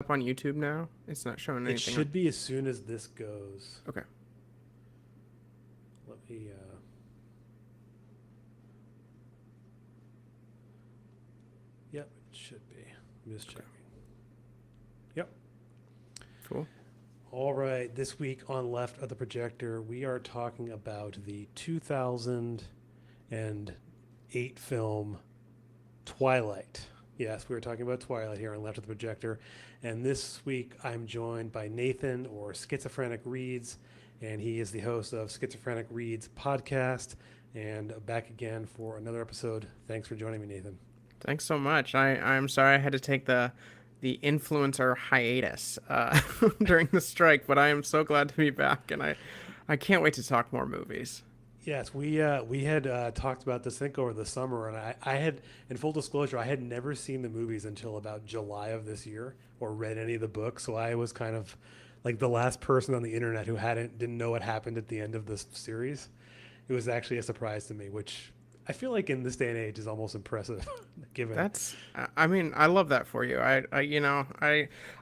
Up on YouTube now? It's not showing It anything on. should be as soon as this goes. Okay. Let me. Yep, it should be. I'm just Okay. checking. Yep. Cool. All right. This week on Left of the Projector, we are talking about the 2008 film Twilight. Yes, we were talking about Twilight here on Left of the Projector. And this week I'm joined by Nathan, or Schizophrenic Reads, and he is the host of Schizophrenic Reads podcast. And back again for another episode. Thanks for joining me, Nathan. Thanks so much. I'm sorry I had to take the influencer hiatus during the strike, but I am so glad to be back, and I can't wait to talk more movies. Yes, we had talked about this, I think, over the summer, and I had, in full disclosure, I had never seen the movies until about July of this year, or read any of the books. So I was kind of like the last person on the internet who didn't know what happened at the end of this series. It was actually a surprise to me, which I feel like in this day and age is almost impressive, given. I mean, I love that for you. I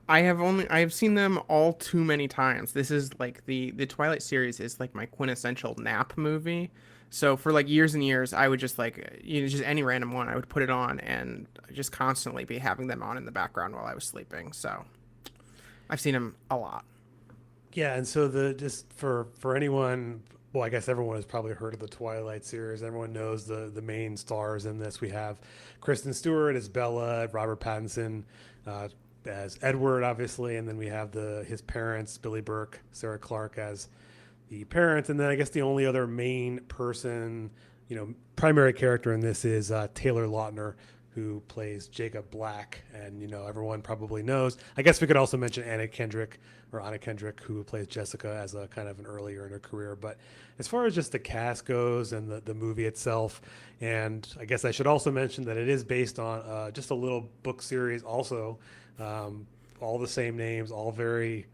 have seen them all too many times. This is like the Twilight series is like my quintessential nap movie. So for like years and years, I would just like, just any random one, I would put it on and just constantly be having them on in the background while I was sleeping. So I've seen them a lot. Yeah, and so the just for anyone, well, I guess everyone has probably heard of the Twilight series. Everyone knows the main stars in this. We have Kristen Stewart as Bella, Robert Pattinson uh, as Edward, obviously, and then we have the his parents, Billy Burke, Sarah Clark as the parents, and then I guess the only other main person, primary character in this is Taylor Lautner, who plays Jacob Black, and everyone probably knows. I guess we could also mention Anna Kendrick, who plays Jessica as a kind of an earlier in her career. But as far as just the cast goes and the movie itself, and I guess I should also mention that it is based on just a little book series, also, all the same names, all very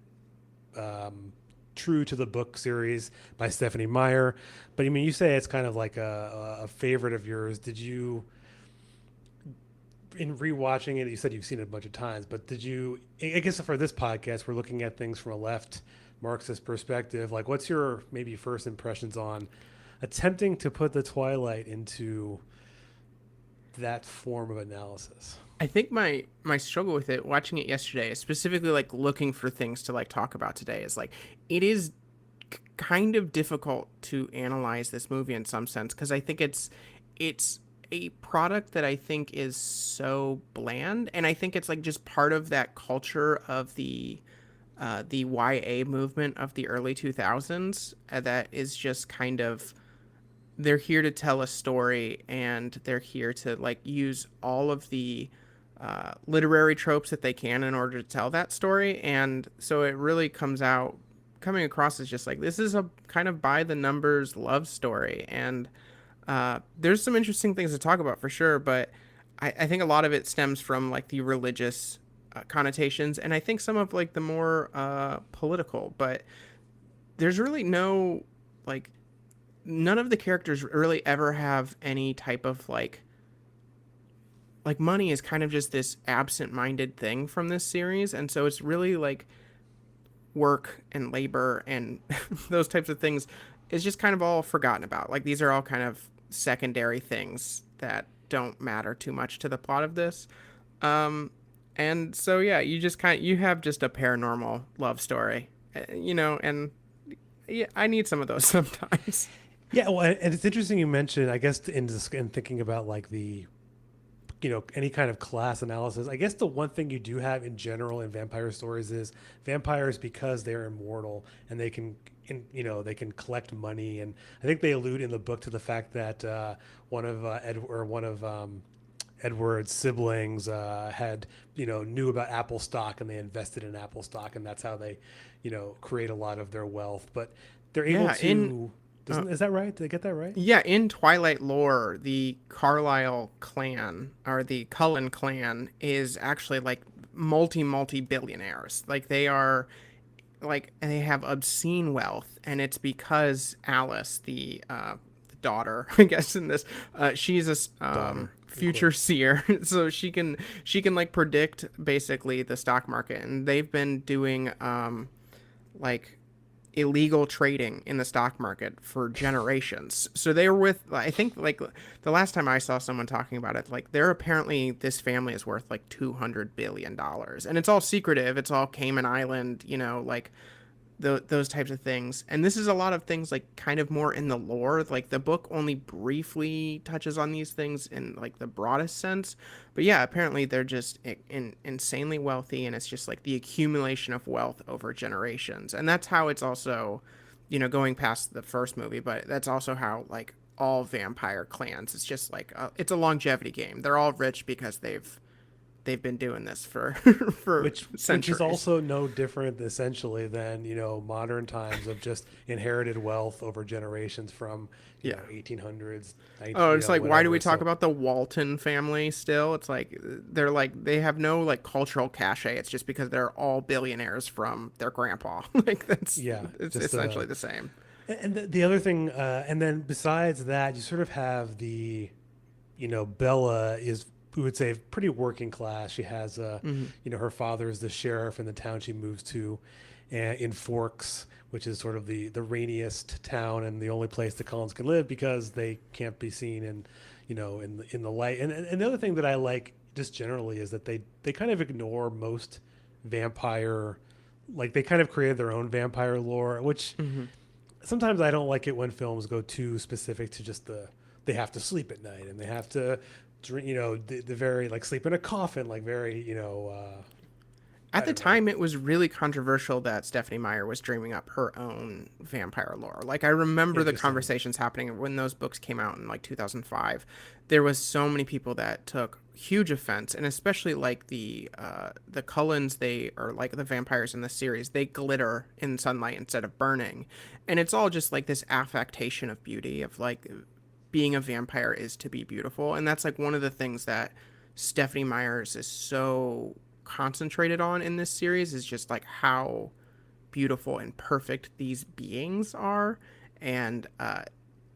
um, true to the book series by Stephanie Meyer. But I mean, you say it's kind of like a favorite of yours. Did you, in rewatching it, you said you've seen it a bunch of times, but did you, I guess for this podcast, we're looking at things from a left Marxist perspective. Like, what's your maybe first impressions on attempting to put the Twilight into that form of analysis? I think my struggle with it, watching it yesterday, specifically like looking for things to like talk about today, is like it is kind of difficult to analyze this movie in some sense because I think it's a product that I think is so bland, and I think it's like just part of that culture of the YA movement of the early 2000s that is just kind of, they're here to tell a story, and they're here to like use all of the literary tropes that they can in order to tell that story. And so it really coming across as just like this is a kind of by the numbers love story. And there's some interesting things to talk about for sure, but I think a lot of it stems from like the religious connotations, and I think some of like the more political. But there's really no like none of the characters really ever have any type of money is kind of just this absent-minded thing from this series, and so it's really like work and labor and those types of things is just kind of all forgotten about. Like these are all kind of secondary things that don't matter too much to the plot of this. um and so yeah, you have just a paranormal love story, and yeah, I need some of those sometimes. Yeah, well, and it's interesting you mentioned, I guess, in thinking about like the any kind of class analysis. I guess the one thing you do have in general in vampire stories is vampires, because they're immortal and they can they can collect money. And I think they allude in the book to the fact that one of Edward's siblings had knew about Apple stock, and they invested in Apple stock, and that's how they create a lot of their wealth. But they're able Yeah, in to, uh, doesn't, is that right? Did I get that right? Yeah, in Twilight lore, the Carlisle clan or the Cullen clan is actually like multi billionaires. Like they are they have obscene wealth, and it's because Alice, the daughter, I guess, in this. She's a Daughter, in future quotes. seer, so she can like predict basically the stock market, and they've been doing like illegal trading in the stock market for generations. So they were with, I think, like the last time I saw someone talking about it, like they're apparently, this family is worth like $200 billion, and it's all secretive. It's all Cayman Island, like those types of things. And this is a lot of things like kind of more in the lore. Like the book only briefly touches on these things in like the broadest sense. But yeah, apparently they're just insanely wealthy, and it's just like the accumulation of wealth over generations. And that's how it's also, going past the first movie, but that's also how like all vampire clans, it's just like it's a longevity game. They're all rich because they've been doing this for for Which is centuries. also no different essentially than modern times of just inherited wealth over generations from Yeah. 1800s, Oh, it's like, why do we whatever. talk So about the Walton family still? It's like they have no like cultural cachet. It's just because they're all billionaires from their grandpa. Like yeah, it's just essentially the same. and the other thing, and then besides that, you sort of have Bella is, we would say, pretty working class. She has Hmm. her father is the sheriff in the town she moves to, in Forks, which is sort of the rainiest town and the only place the Cullens can live because they can't be seen in the light. And the other thing that I like just generally is that they kind of ignore most vampire, like they kind of created their own vampire lore, which Hmm. sometimes I don't like it when films go too specific to just they have to sleep at night and they have to drink, the very, like, sleep in a coffin, like very, At I the don't know. time, it was really controversial that Stephanie Meyer was dreaming up her own vampire lore. Like, I remember the Interesting. conversations happening when those books came out in like 2005. There was so many people that took huge offense, and especially like the Cullens, they are like the vampires in the series. They glitter in sunlight instead of burning, and it's all just like this affectation of beauty of like being a vampire is to be beautiful, and that's like one of the things that Stephanie Myers is so concentrated on in this series, is just like how beautiful and perfect these beings are. And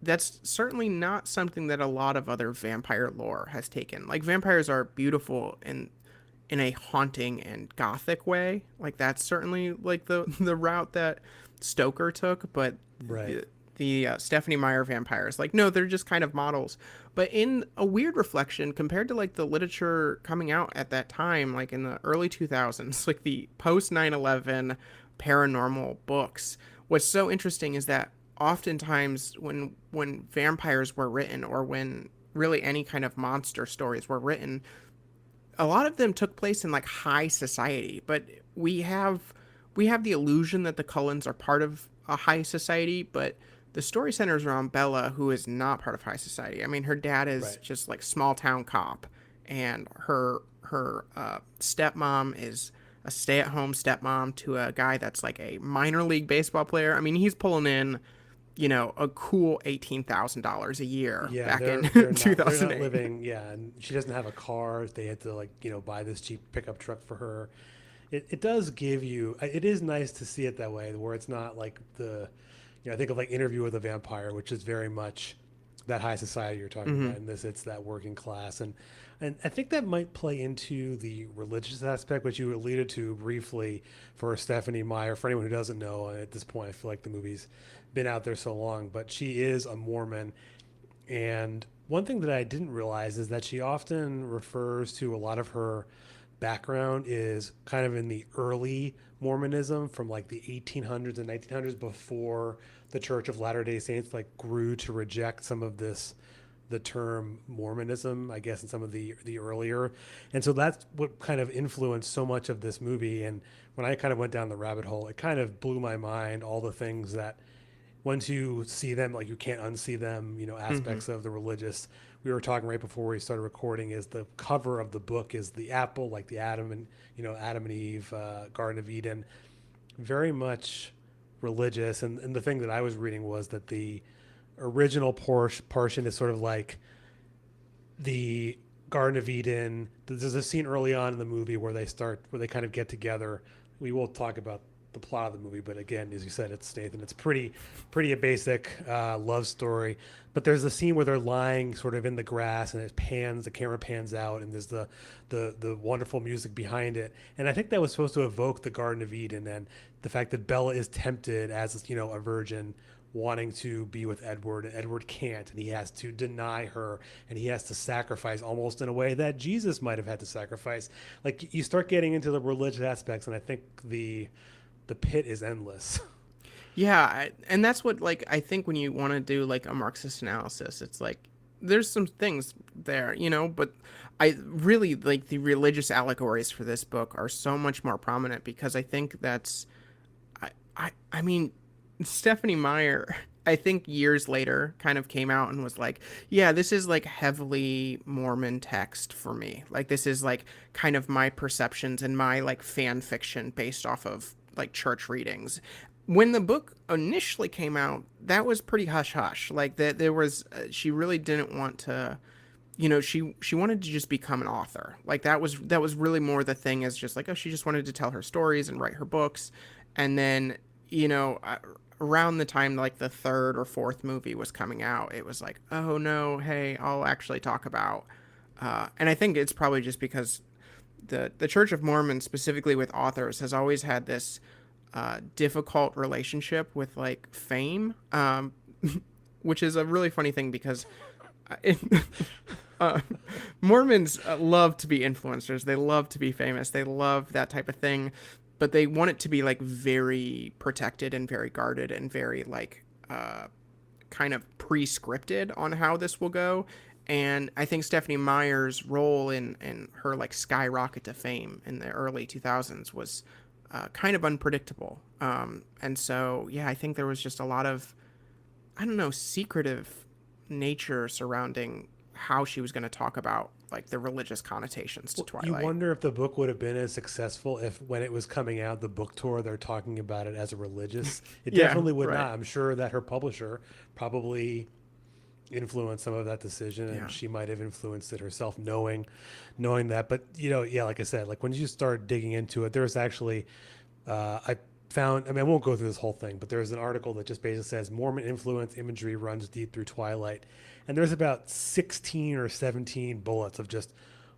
that's certainly not something that a lot of other vampire lore has taken. Like vampires are beautiful in a haunting and gothic way. Like that's certainly like the route that Stoker took, but Right. the Stephanie Meyer vampires, like no, they're just kind of models. But in a weird reflection, compared to like the literature coming out at that time, like in the early 2000s, like the post 9/11 paranormal books, what's so interesting is that oftentimes when vampires were written, or when really any kind of monster stories were written, a lot of them took place in like high society, but we have we have the illusion that the Cullens are part of a high society, but the story centers around Bella, who is not part of high society. I mean, her dad is Right. just like small town cop, and her stepmom is a stay at home stepmom to a guy that's like a minor league baseball player. I mean, he's pulling in, a cool $18,000 a year Yeah, back in they're not 2008. living. Yeah, and she doesn't have a car. They had to, like, buy this cheap pickup truck for her. It does give you. It is nice to see it that way, where it's not like I think of like Interview with a Vampire, which is very much that high society you're talking Hmm. about. And this, it's that working class, and I think that might play into the religious aspect, which you alluded to briefly for Stephanie Meyer. For anyone who doesn't know, at this point, I feel like the movie's been out there so long, but she is a Mormon. And one thing that I didn't realize is that she often refers to a lot of her background is kind of in the early Mormonism from like the 1800s and 1900s, before the Church of Latter-day Saints like grew to reject some of this, the term Mormonism, I guess, in some of the earlier. And so that's what kind of influenced so much of this movie. And when I kind of went down the rabbit hole, it kind of blew my mind, all the things that once you see them, like, you can't unsee them, Hmm. aspects of the religious. We were talking right before we started recording, is the cover of the book is the apple, like the Adam and Eve, Garden of Eden, very much religious. And the thing that I was reading was that the original portion is sort of like the Garden of Eden. There's a scene early on in the movie where they kind of get together. We will talk about the plot of the movie. But again, as you said, it's Nathan. It's pretty a basic love story. But there's a scene where they're lying sort of in the grass, and the camera pans out, and there's the wonderful music behind it. And I think that was supposed to evoke the Garden of Eden and the fact that Bella is tempted as a virgin wanting to be with Edward, and Edward can't, and he has to deny her, and he has to sacrifice almost in a way that Jesus might have had to sacrifice. Like you start getting into the religious aspects, and I think the pit is endless. Yeah, and that's what like I think when you want to do like a Marxist analysis, it's like there's some things there, but I really like the religious allegories for this book are so much more prominent because I think that's I mean Stephanie Meyer, I think years later kind of came out and was like, yeah, this is like heavily Mormon text for me. Like this is like kind of my perceptions and my like fan fiction based off of like church readings. When the book initially came out, that was pretty hush hush. Like that there was she really didn't want to she wanted to just become an author. Like that was really more the thing as just like, oh, she just wanted to tell her stories and write her books. And then, around the time like the third or fourth movie was coming out, it was like, oh no, hey, I'll actually talk about. And I think it's probably just because the Church of Mormon, specifically with authors, has always had this difficult relationship with like fame, which is a really funny thing because it, uh, Mormons love to be influencers. They love to be famous. They love that type of thing, but they want it to be like very protected and very guarded and very like kind of pre-scripted on how this will go. And I think Stephanie Meyer's role in her like skyrocket to fame in the early 2000s was kind of unpredictable. And so, yeah, I think there was just a lot of, I don't know, secretive nature surrounding how she was going to talk about like the religious connotations to You Twilight. wonder if the book would have been as successful if, when it was coming out, the book tour, they're talking about it as a religious. It Yeah, definitely would right. not. I'm sure that her publisher probably influenced some of that decision, and Yeah. she might have influenced it herself, knowing that. But yeah, like I said, like when you start digging into it, there's actually I found. I mean, I won't go through this whole thing, but there's an article that just basically says Mormon influence imagery runs deep through Twilight, and there's about 16 or 17 bullets of just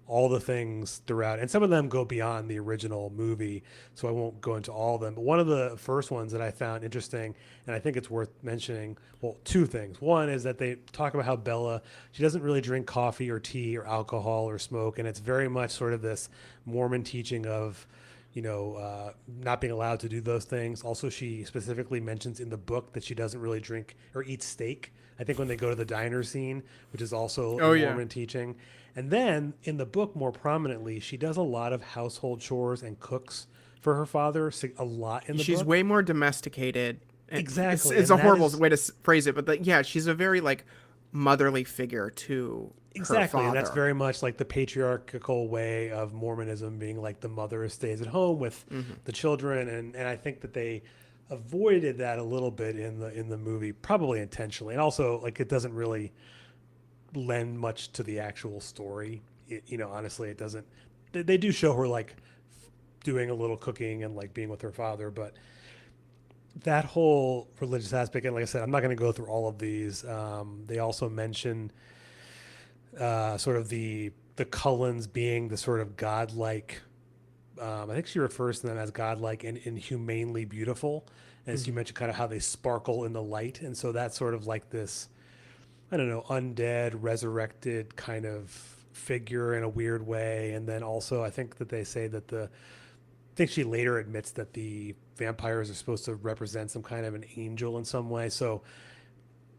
all the things throughout, and some of them go beyond the original movie, so I won't go into all of them. But one of the first ones that I found interesting, and I think it's worth mentioning, well, two things. One is that they talk about how Bella, she doesn't really drink coffee or tea or alcohol or smoke, and it's very much sort of this Mormon teaching of not being allowed to do those things. Also, she specifically mentions in the book that she doesn't really drink or eat steak. I think when they go to the diner scene, which is also a Oh yeah. Mormon teaching. And then in the book, more prominently, she does a lot of household chores and cooks for her father, a lot in the She's book. way more domesticated. It's Exactly. it's And a that horrible is way to phrase it, but yeah, she's a very like motherly figure to her exactly. And that's father. very much like the patriarchal way of Mormonism being like the mother stays at home with Hmm. the children. And I think that they avoided that a little bit in the movie, probably intentionally. And also like it doesn't really lend much to the actual story. Honestly, it doesn't. They do show her like doing a little cooking and like being with her father, but that whole religious aspect, and like I said, I'm not going to go through all of these. They also mention sort of the Cullens being the sort of godlike. I think she refers to them as godlike and inhumanely beautiful, as you Hmm. mentioned, kind of how they sparkle in the light, and so that's sort of like this, I don't know, undead, resurrected kind of figure in a weird way. And then also, I think that they say that I think she later admits that the vampires are supposed to represent some kind of an angel in some way. So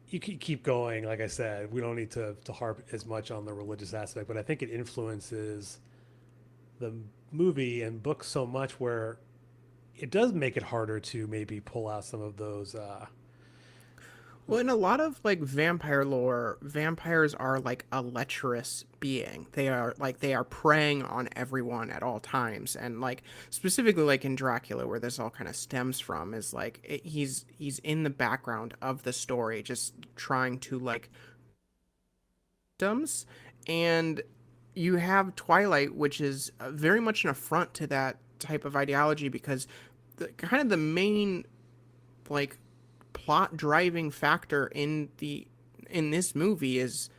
you keep going. Like I said, we don't need to harp as much on the religious aspect, but I think it influences the movie and book so much where it does make it harder to maybe pull out some of those. Well, in a lot of like vampire lore, vampires are like a lecherous being. They are preying on everyone at all times, and like specifically like in Dracula, where this all kind of stems from, is like he's in the background of the story, just trying to like victims. And you have Twilight, which is very much an affront to that type of ideology because kind of the main like plot driving factor in this movie is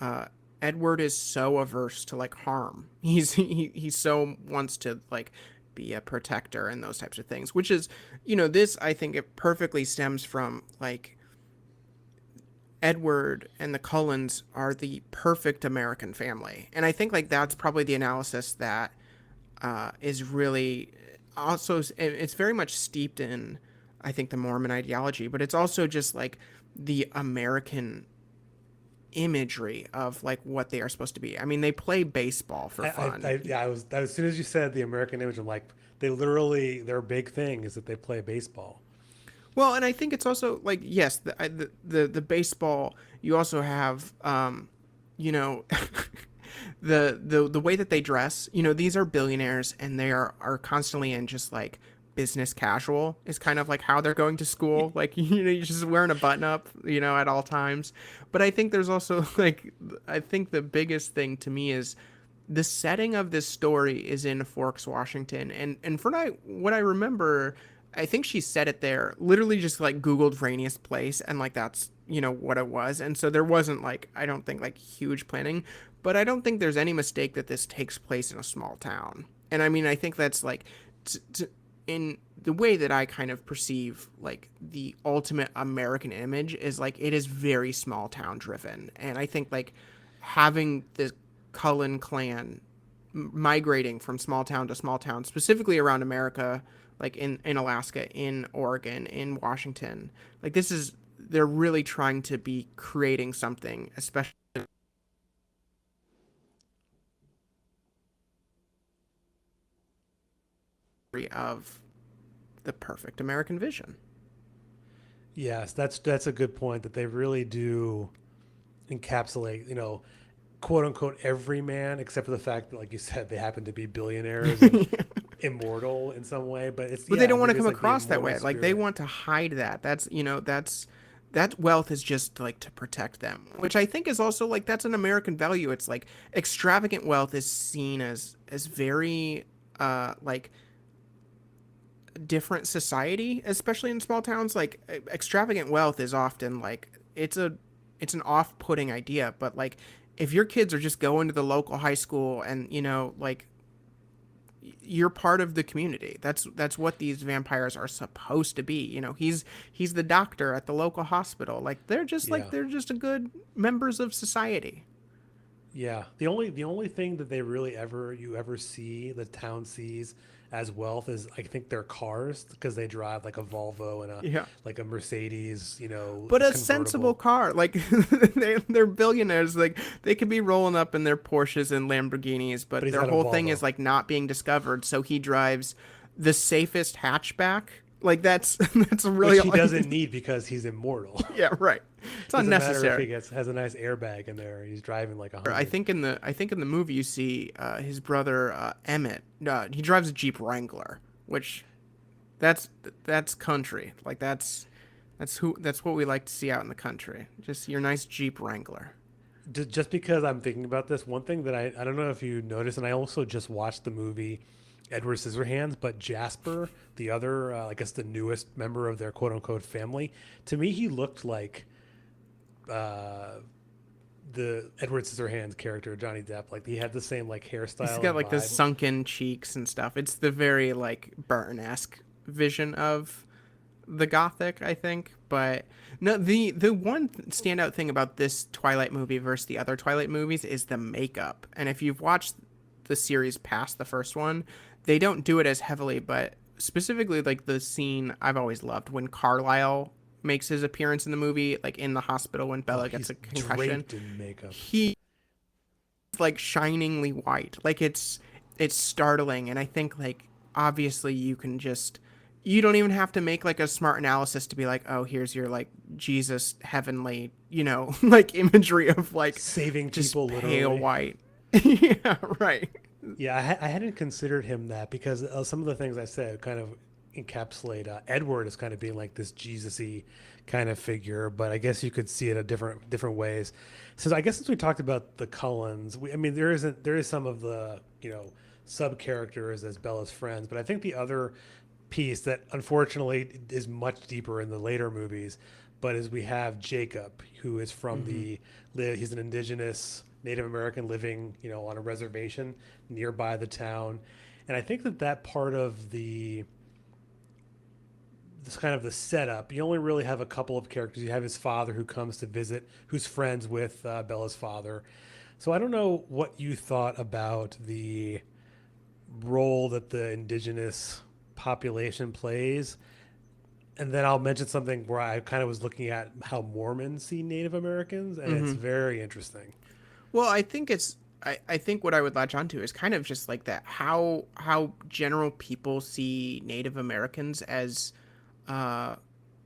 uh Edward is so averse to like harm. He so wants to like be a protector and those types of things, which is, this I think it perfectly stems from like Edward and the Cullens are the perfect American family. And I think like that's probably the analysis that is really also, it's very much steeped in, I think, the Mormon ideology, but it's also just like the American imagery of like what they are supposed to be. I mean, they play baseball for fun. Yeah, I was as soon as you said the American image, I'm like, they literally their big thing is that they play baseball. Well, and I think it's also like, yes, the baseball. You also have, you know, the way that they dress. These are billionaires, and they are constantly in just like business casual is kind of like how they're going to school. Like, you're just wearing a button up, at all times. But I think there's also like, I think the biggest thing to me is the setting of this story is in Forks, Washington, and for what I remember, I think she said it there. Literally, just like Googled rainiest place, and like that's what it was, and so there wasn't like, I don't think, like huge planning, but I don't think there's any mistake that this takes place in a small town. And I mean, I think that's like, in the way that I kind of perceive like the ultimate American image is like it is very small town driven, and I think like having the Cullen clan migrating from small town to small town, specifically around America, like in Alaska, in Oregon, in Washington, like they're really trying to be creating something, especially of the perfect American vision. Yes, that's a good point that they really do encapsulate, quote unquote every man, except for the fact that, like you said, they happen to be billionaires and immortal in some way. But it's But they don't want to there is come like the across that immortal way. Like they spirit. want to hide that. That wealth is just like to protect them, which I think is also like that's an American value. It's like extravagant wealth is seen as very like different society, especially in small towns. Like extravagant wealth is often like it's an off-putting idea, but like if your kids are just going to the local high school and like you're part of the community. That's what these vampires are supposed to be. He's the doctor at the local hospital. Yeah. They're just a good members of society. Yeah, the only thing that they really ever see the town sees as wealth is, I think, their cars, because they drive like a Volvo and a Yeah. like a Mercedes, But a a sensible convertible. car. Like they're billionaires. Like they could be rolling up in their Porsches and Lamborghinis, But but he's their got a whole thing is Volvo, like not being discovered. So he drives the safest hatchback. Like that's that's which really he all. doesn't need because he's immortal. Yeah, right. It's Doesn't matter if he unnecessary. gets has a nice airbag in there. He's driving like a I hundred. think in the movie you see his brother Emmett. He drives a Jeep Wrangler, which that's that's country. Like that's what we like to see out in the country. Just your nice Jeep Wrangler. Just because I'm thinking about this, one thing that I don't know if you noticed, and I also just watched the movie Edward Scissorhands, but Jasper, the other, I guess the newest member of their quote unquote family, to me he looked like uh, the Edward Scissorhands character, Johnny Depp. Like he had the same like He's hairstyle got and like the vibe. sunken cheeks and stuff. It's the very like Burton-esque vision of the Gothic, I think. But no, the one standout thing about this Twilight movie versus the other Twilight movies is the makeup. And if you've watched the series past the first one, they don't do it as heavily, but specifically like the scene I've always loved when Carlisle makes his appearance in the movie, like in the hospital when Oh, Bella gets he's a concussion. draped in makeup. He like shiningly white. Like it's startling, and I think like obviously you don't even have to make like a smart analysis to be like, oh, here's your like Jesus heavenly, like imagery of like Saving just people pale literally. white. Yeah, right. Yeah, I hadn't considered him that because some of the things I said kind of encapsulate Edward as kind of being like this Jesus-y kind of figure, but I guess you could see it a different ways. So I guess since we talked about the Cullens, I mean there is some of the sub characters as Bella's friends, but I think the other piece that unfortunately is much deeper in the later movies, but is we have Jacob, who is from Mm-hmm. he's an indigenous Native American living, on a reservation nearby the town. And I think that that part of this kind of the setup, you only really have a couple of characters. You have his father who comes to visit, who's friends with Bella's father. So I don't know what you thought about the role that the indigenous population plays. And then I'll mention something where I kind of was looking at how Mormons see Native Americans, and it's Mm-hmm. very interesting. Well, I think I think what I would latch onto is kind of just like that how general people see Native Americans as uh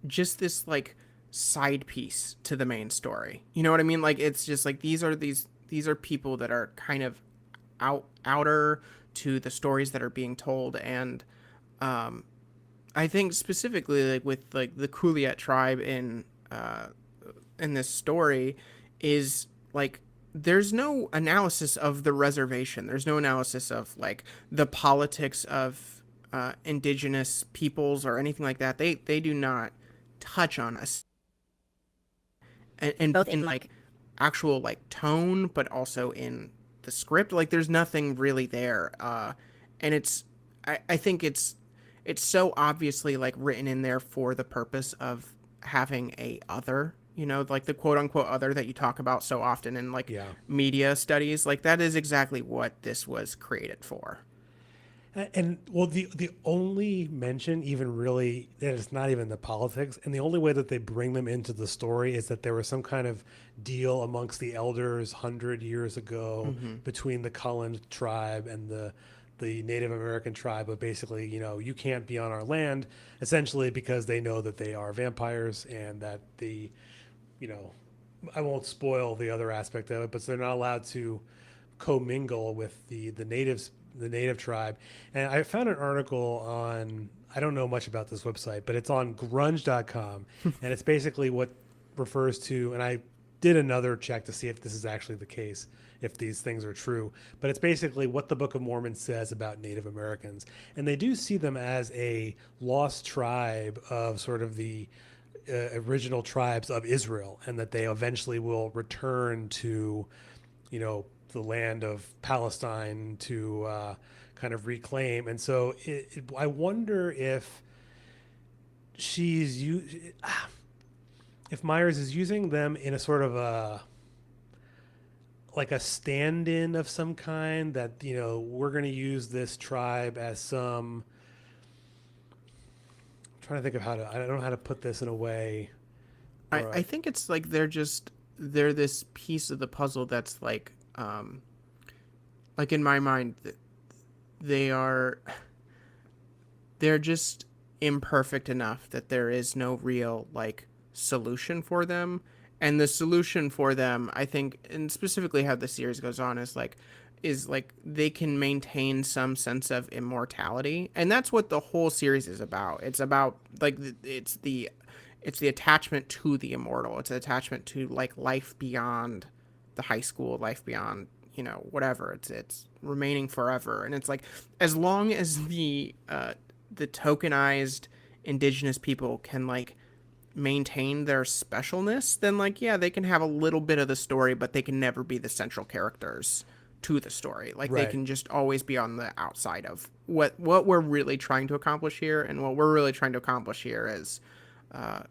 just this like side piece to the main story. You know what I mean? Like it's just like these are people that are kind of outer to the stories that are being told. And um I think specifically like with like the Kuliet tribe in this story is like there's no analysis of the reservation. There's no analysis of like the politics of indigenous peoples or anything like that. They do not touch on us, and both in like actual like tone, but also in the script. Like there's nothing really there, and I think it's so obviously like written in there for the purpose of having a other, like the quote unquote other that you talk about so often in like Yeah. media studies. Like that is exactly what this was created for. And well, the only mention, even really, that it's not even the politics, and the only way that they bring them into the story is that there was some kind of deal amongst the elders 100 years ago Mm-hmm. between the Cullen tribe and the Native American tribe of basically, you can't be on our land, essentially because they know that they are vampires and that you know, I won't spoil the other aspect of it, but they're not allowed to commingle with the native tribe. And I found an article on, I don't know much about this website, but it's on grunge.com, and it's basically what refers to, and I did another check to see if this is actually the case, if these things are true, but it's basically what the Book of Mormon says about Native Americans. And they do see them as a lost tribe of sort of the original tribes of Israel, and that they eventually will return to, the land of Palestine to kind of reclaim. And so I wonder if she's if Myers is using them in a sort of a like a stand-in of some kind, that we're going to use this tribe as some. I'm trying to think of I don't know how to put this in a way where I think it's like they're this piece of the puzzle that's like in my mind they are they're just imperfect enough that there is no real like solution for them. And the solution for them, I think, and specifically how the series goes on, is like they can maintain some sense of immortality. And that's what the whole series is about. It's about like it's the attachment to the immortal. It's an attachment to like life beyond the high school, life beyond, whatever. It's remaining forever. And it's like as long as the tokenized indigenous people can like maintain their specialness, then like yeah, they can have a little bit of the story, but they can never be the central characters to the story. Like they right. can just always be on the outside of what we're really trying to accomplish here. And what we're really trying to accomplish here is uh,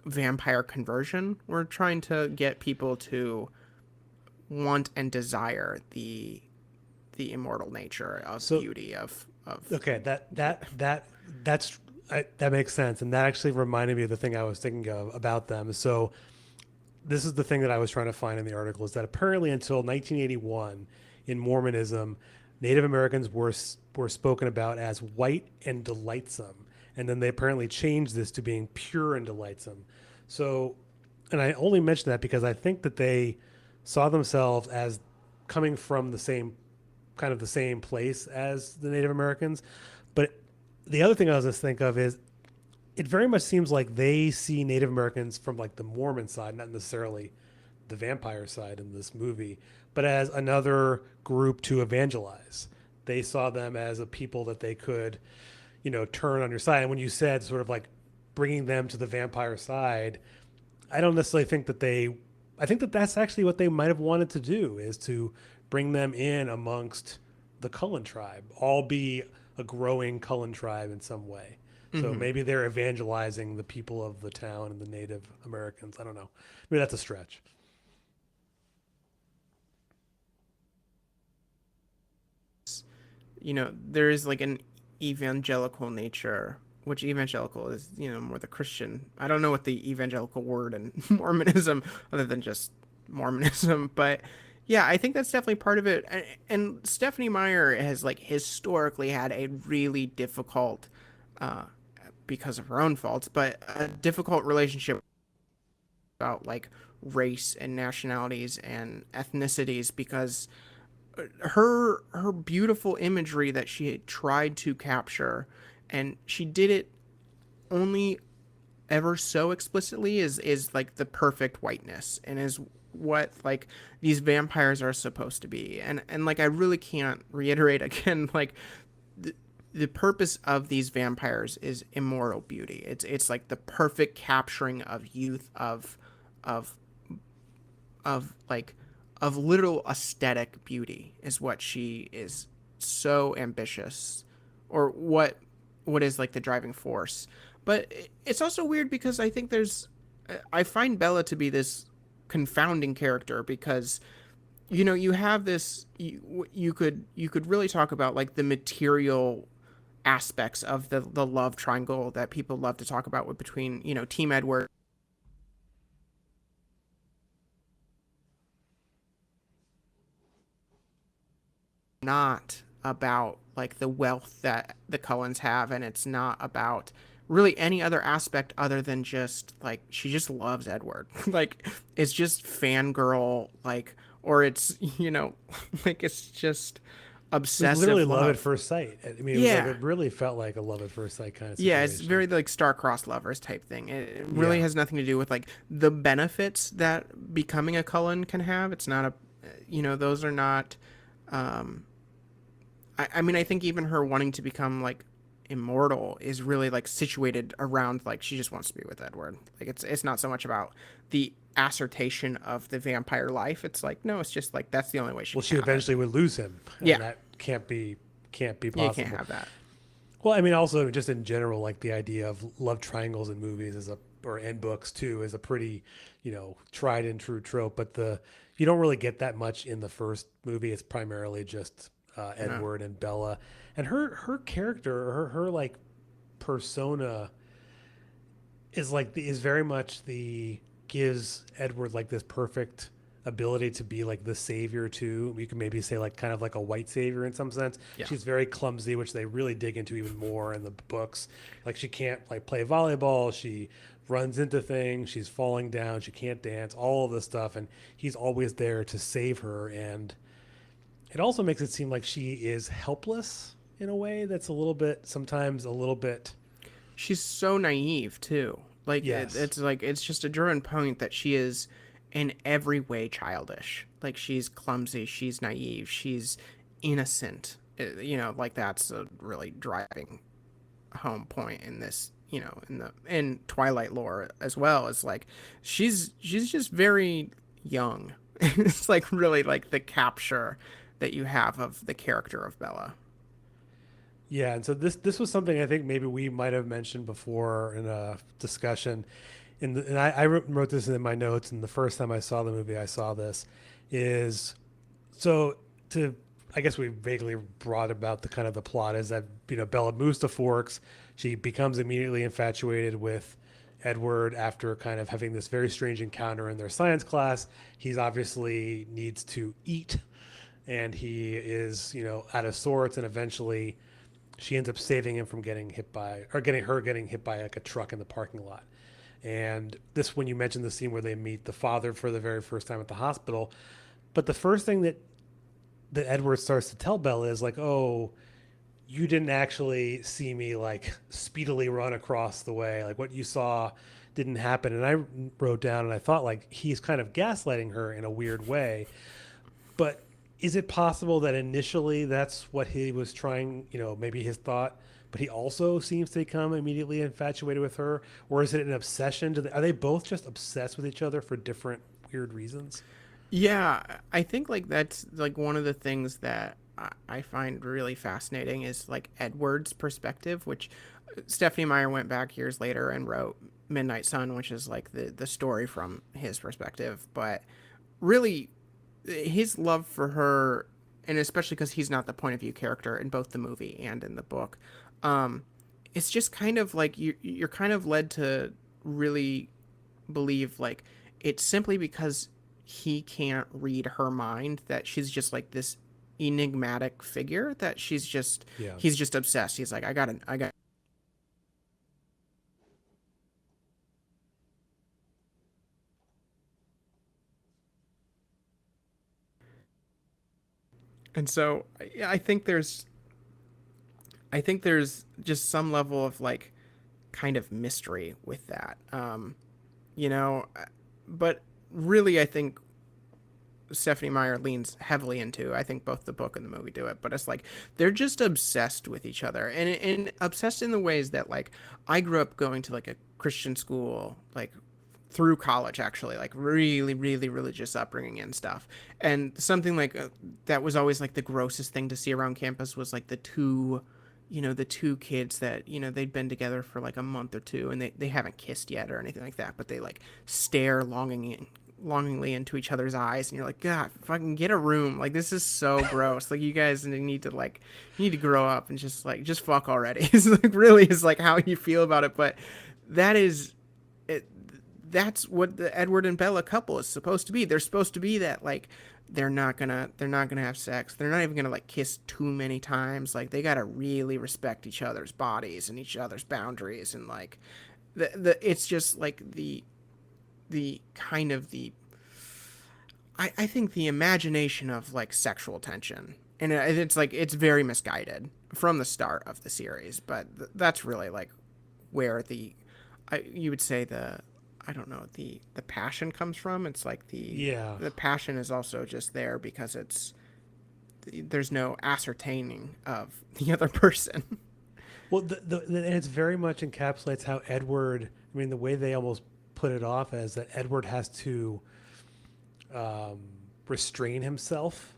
vampire conversion. We're trying to get people to want and desire the immortal nature of So beauty of okay, that makes sense, and that actually reminded me of the thing I was thinking of about them. So this is the thing that I was trying to find in the article, is that apparently until 1981 in Mormonism, Native Americans were spoken about as white and delightsome, and then they apparently changed this to being pure and delightsome. So, and I only mention that because I think that they saw themselves as coming from the same place as the Native Americans. But the other thing I was just think of is it very much seems like they see Native Americans from like the Mormon side, not necessarily the vampire side in this movie, but as another group to evangelize. They saw them as a people that they could, turn on your side. And when you said sort of like bringing them to the vampire side, I don't necessarily think that I think that that's actually what they might have wanted to do, is to bring them in amongst the Cullen tribe, all be a growing Cullen tribe in some way. So Hmm. maybe they're evangelizing the people of the town and the Native Americans. I don't know. Maybe that's a stretch. There is like an evangelical nature, which evangelical is, more the Christian. I don't know what the evangelical word in Mormonism, other than just Mormonism, but yeah, I think that's definitely part of it. And Stephanie Meyer has like historically had a really difficult, uh, because of her own faults, but a difficult relationship about like race and nationalities and ethnicities because her beautiful imagery that she had tried to capture, and she did it only ever so explicitly, is like the perfect whiteness, and is what like these vampires are supposed to be. And like I really can't reiterate again, like the purpose of these vampires is immortal beauty. It's like the perfect capturing of youth, of like of literal aesthetic beauty is what she is so ambitious, or what is like the driving force. But it's also weird because I find Bella to be this confounding character because you have this you could really talk about like the material aspects of the love triangle that people love to talk about with between Team Edward, not about like the wealth that the Cullens have, and it's not about really any other aspect other than just like she just loves Edward. Like it's just fangirl, like, or it's like it's just It was literally obsessive love at love. first sight. I mean, it was like, Yeah. it really felt like a love at first sight kind of Yeah, it's situation. very like star-crossed lovers type thing. It really Yeah. has nothing to do with like the benefits that becoming a Cullen can have. It's not a, those are not. Um, I mean, I think even her wanting to become like immortal is really like situated around like she just wants to be with Edward. Like it's not so much about the assertion of the vampire life. It's like no, it's just like that's the only way she Well, can she have it. eventually would lose him, Yeah, and that can't be you can't possible. have that. Well, I mean, also just in general, like the idea of love triangles in movies or in books too is a pretty, tried and true trope. But you don't really get that much in the first movie. It's primarily just No, Edward and Bella, and her character, her like persona is very much the gives Edward like this perfect ability to be like the savior too. You can maybe say like kind of like a white savior in some sense. yeah. She's very clumsy, which they really dig into even more in the books. Like she can't like play volleyball. She runs into things. She's falling down. She can't dance. All of this stuff, and he's always there to save her. And it also makes it seem like she is helpless in a way that's a little bit sometimes a little bit. She's so naive too. Like Yes. it's like it's just a Druin point that she is in every way childish. Like she's clumsy, she's naive, she's innocent. Like that's a really driving home point in this. In Twilight lore as well. Is like she's just very young. It's like really like the capture that you have of the character of Bella. Yeah, and so this was something I think maybe we might have mentioned before in a discussion. And I wrote this in my notes. And the first time I saw the movie, I saw this is so to I guess we vaguely brought about the kind of the plot is that Bella moves to Forks. She becomes immediately infatuated with Edward after kind of having this very strange encounter in their science class. He's obviously needs to eat, and he is out of sorts, and eventually she ends up saving him from getting hit by or getting hit by like a truck in the parking lot. And this when you mentioned the scene where they meet the father for the very first time at the hospital. But the first thing that Edward starts to tell Bella is like, "Oh, you didn't actually see me like speedily run across the way. Like what you saw didn't happen." And I wrote down and I thought like he's kind of gaslighting her in a weird way. But is it possible that initially that's what he was trying, maybe his thought but he also seems to become immediately infatuated with her? Or is it an obsession? Are they both just obsessed with each other for different weird reasons? Yeah, I think like that's like one of the things that I find really fascinating is like Edward's perspective, which Stephanie Meyer went back years later and wrote Midnight Sun, which is like the story from his perspective. But really, his love for her, and especially because he's not the point of view character in both the movie and in the book, um, it's just kind of like you're kind of led to really believe like it's simply because he can't read her mind that she's just like this enigmatic figure that Yeah. he's just obsessed. He's like I got and so I think there's just some level of like kind of mystery with that. You know, but really I think Stephanie Meyer leans heavily into. I think both the book and the movie do it, but it's like they're just obsessed with each other, and obsessed in the ways that like I grew up going to like a Christian school, like through college actually, like really really religious upbringing and stuff, and something like that was always like the grossest thing to see around campus was like the two kids that they'd been together for like a month or two and they haven't kissed yet or anything like that, but they like stare longingly into each other's eyes, and you're like, God, fucking get a room. Like this is so gross. Like you guys need to grow up and just fuck already. It's like really is like how you feel about it, but that is it. That's what the Edward and Bella couple is supposed to be. They're supposed to be that like they're not gonna have sex. They're not even gonna like kiss too many times. Like they gotta really respect each other's bodies and each other's boundaries and like the it's just like the kind of the I think the imagination of like sexual tension, and it's like it's very misguided from the start of the series, but that's really like where you would say the I don't know the passion comes from. It's like Yeah. the passion is also just there because there's no ascertaining of the other person. Well, and it's very much encapsulates how Edward. I mean, the way they almost put it off as that Edward has to um, restrain himself.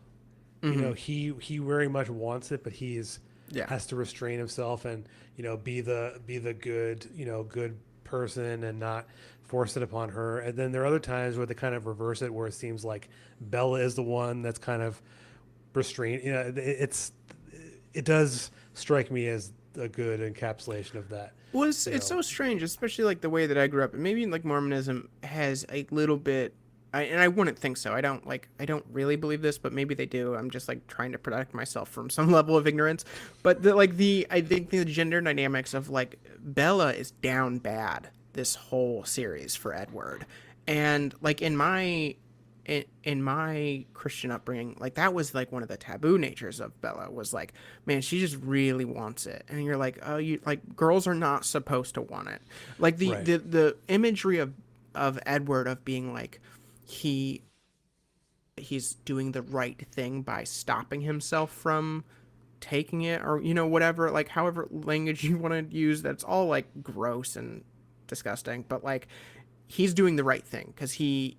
You know, Mm-hmm. he very much wants it, but Yeah. has to restrain himself and be the good good person and not force it upon her. And then there are other times where they kind of reverse it, where it seems like Bella is the one that's kind of restrained. It does strike me as a good encapsulation of that. Well, it's You so strange, especially like the way that I grew up. And maybe like Mormonism has a little bit, and I wouldn't think so. I don't really believe this, but maybe they do. I'm just like trying to protect myself from some level of ignorance. But I think the gender dynamics of like Bella is down bad this whole series for Edward, and like in my Christian upbringing, like that was like one of the taboo natures of Bella was like, man, she just really wants it, and you're like, oh, you like girls are not supposed to want it. Like right, the imagery of Edward of being like he he's doing the right thing by stopping himself from taking it or whatever, like however language you want to use, that's all like gross and disgusting, but like he's doing the right thing because he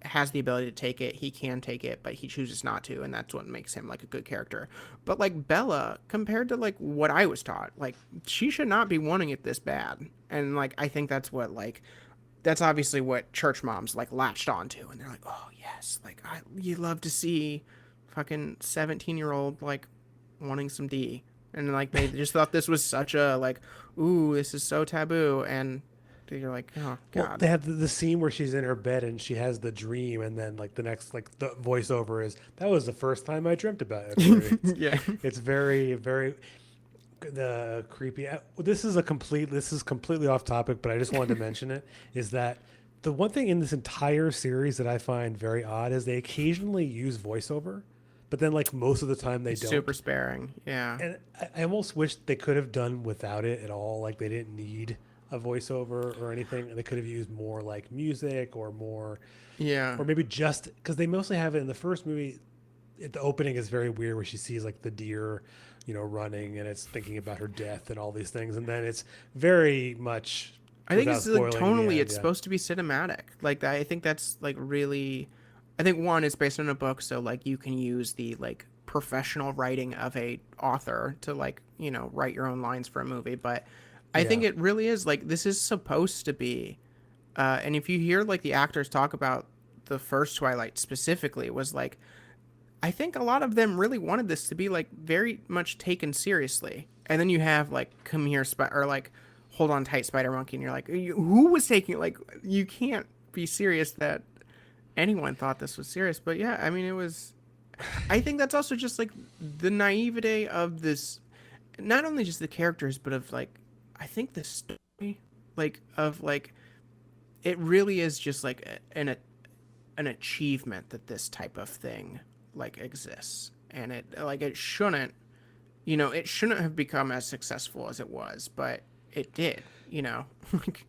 has the ability to take it. He can take it, but he chooses not to, and that's what makes him like a good character. But like Bella, compared to like what I was taught, like she should not be wanting it this bad. And like I think that's obviously what church moms like latched onto, and they're like, oh yes, like you love to see fucking 17-year-old like wanting some D, and like they just thought this was such a like, ooh, this is so taboo, and you're like, oh well, god. they have the scene where she's in her bed and she has the dream, and then like the next like the voiceover is, that was the first time I dreamt about Edward. Yeah. It's very very the creepy. This is completely off topic, but I just wanted to mention it. Is that the one thing in this entire series that I find very odd is they occasionally use voiceover, but then like most of the time they It's super don't. sparing. Yeah. And I almost wish they could have done without it at all. Like they didn't need a voiceover or anything. They could have used more like music or more, Yeah. or maybe just because they mostly have it in the first movie. The opening is very weird where she sees like the deer running, and it's thinking about her death and all these things, and then it's very much, I think without it's like spoiling the tonally, end. it's Yeah, supposed to be cinematic. Like I think that's like really. I think one is based on a book, so like you can use the like professional writing of a author to like write your own lines for a movie. But I think yeah, it really is like this is supposed to be. And if you hear like the actors talk about the first Twilight specifically, it was like I think a lot of them really wanted this to be like very much taken seriously. And then you have like come here or like hold on tight spider monkey and you're like who was taking like you can't be serious that anyone thought this was serious. But yeah, I mean it was I think that's also just like the naivete of this not only just the characters but of like I think the story like of like it really is just like an achievement that this type of thing like exists and it like it shouldn't have become as successful as it was but it did like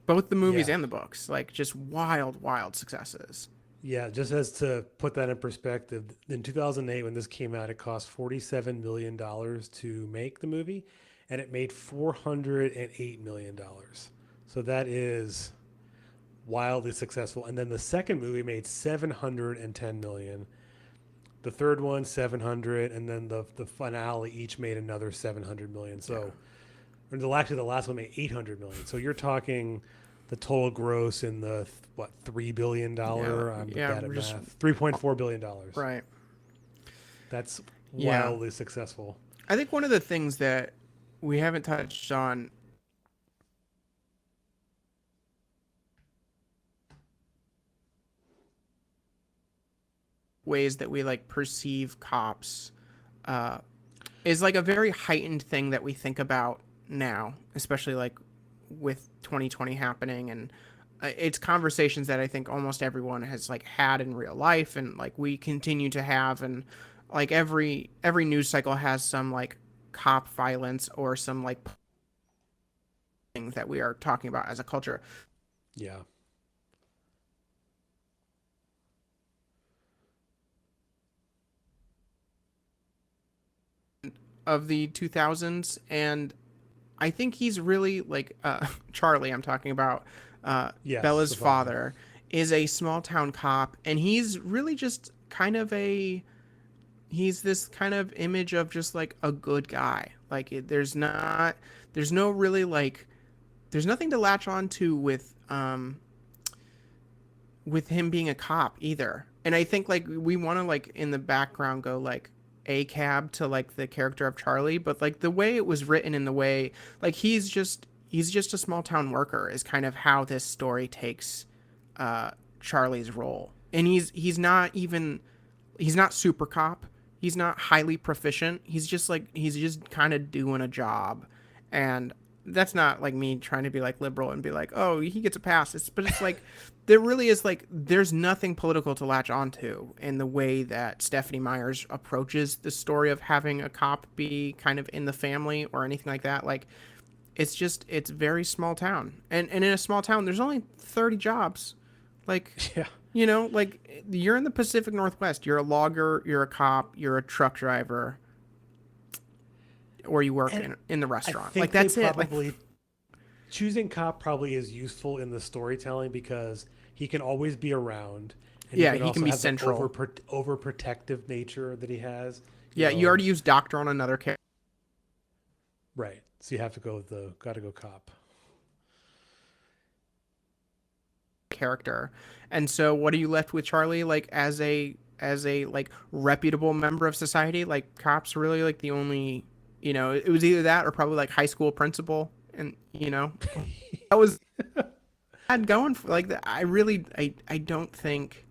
both the movies yeah. and the books like just wild successes. Yeah, just as to put that in perspective, in 2008, when this came out, it cost $47 million to make the movie, and it made $408 million. So that is wildly successful. And then the second movie made 710 million. The third one 700, and then the finale each made another 700 million. Yeah, So, or the last one made 800 million. So you're talking the total gross in the what $3 billion. I'm yeah, bad at we're just math. $3.4 billion. right. That's Yeah, wildly successful. I think one of the things that we haven't touched on ways that we like perceive cops uh, is like a very heightened thing that we think about now, especially like with 2020 happening and it's conversations that I think almost everyone has like had in real life and like we continue to have and like every news cycle has some like cop violence or some like thing that we are talking about as a culture Yeah. of the 2000s and I think he's really like Charlie. I'm talking about Yes, Bella's the father. father is a small town cop, and he's really just kind of he's this kind of image of just like a good guy. Like there's no really like there's nothing to latch on to with him being a cop either. And I think like we want to like in the background go like a cab to like the character of Charlie, but like the way it was written in the way like he's just a small town worker is kind of how this story takes Charlie's role. And he's not super cop. He's not highly proficient. He's just kind of doing a job. And that's not like me trying to be like liberal and be like, oh, he gets a pass. But it's like there really is like there's nothing political to latch onto in the way that Stephanie Myers approaches the story of having a cop be kind of in the family or anything like that. Like it's very small town, and in a small town there's only 30 jobs. Like Yeah. like you're in the Pacific Northwest. You're a logger. You're a cop. You're a truck driver. Or you work And in the I restaurant. Like think they that's it. Like probably choosing cop probably is useful in the storytelling because he can always be around, and he yeah, can he can also be have the central. overprotective nature that he has. Yeah, you already used doctor on another Right. So you have to go with the got to go cop. character, and so what are you left with Charlie like as a like reputable member of society? Like cops really like the only it was either that or probably like high school principal, and that was had going for like that. I don't think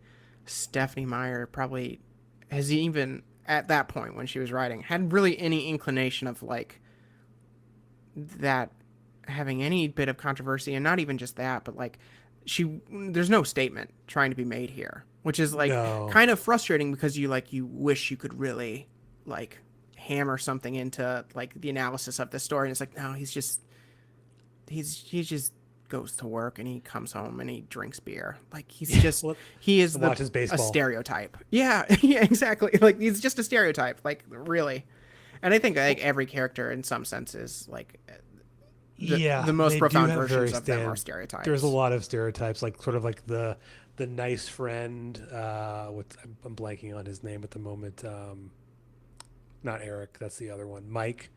Stephanie Meyer probably has even at that point when she was writing had really any inclination of like that having any bit of controversy and not even just that but like there's no statement trying to be made here which is like No. kind of frustrating because you wish you could really like hammer something into like the analysis of the story and it's like no he just goes to work and he comes home and he drinks beer like Well, he is watches a baseball. stereotype yeah yeah exactly like he's just a stereotype like really And I think like Well, every character in some senses, like the yeah, most they do profound have versions very of them are stand. There's a stereotypes. lot of stereotypes, like sort of like the nice friend. I'm blanking on his name at the moment. Not Eric. That's the other one. Mike.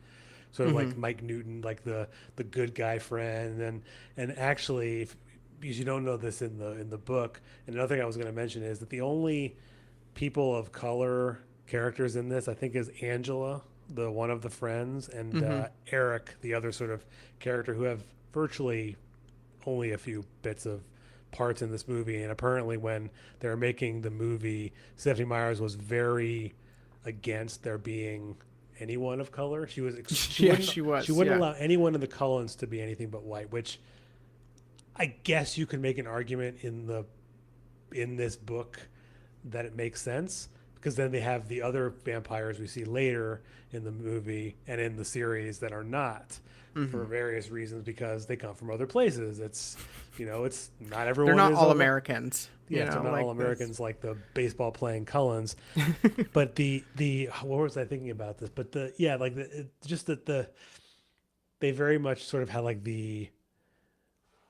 Sort of Mm-hmm. like Mike Newton, like the good guy friend. And actually, because you don't know this in the book, and another thing I was going to mention is that the only people of color characters in this, I think, is Angela, the one of the friends, and Mm-hmm. Eric, the other sort of character, who have virtually only a few bits of parts in this movie. And apparently, when they were making the movie, Stephanie Myers was very against there being anyone of color. Yeah, she she was. wouldn't Yeah. allow anyone in the Cullens to be anything but white, which I guess you could make an argument in this book that it makes sense, because then they have the other vampires we see later in the movie and in the series that are not, Mm-hmm. for various reasons, because they come from other places. It's, it's not They're everyone not is all of a, Americans, yeah, so not all like this. Americans like the baseball playing Cullens. But the what was I thinking about this? But the yeah, like just that they very much sort of had like the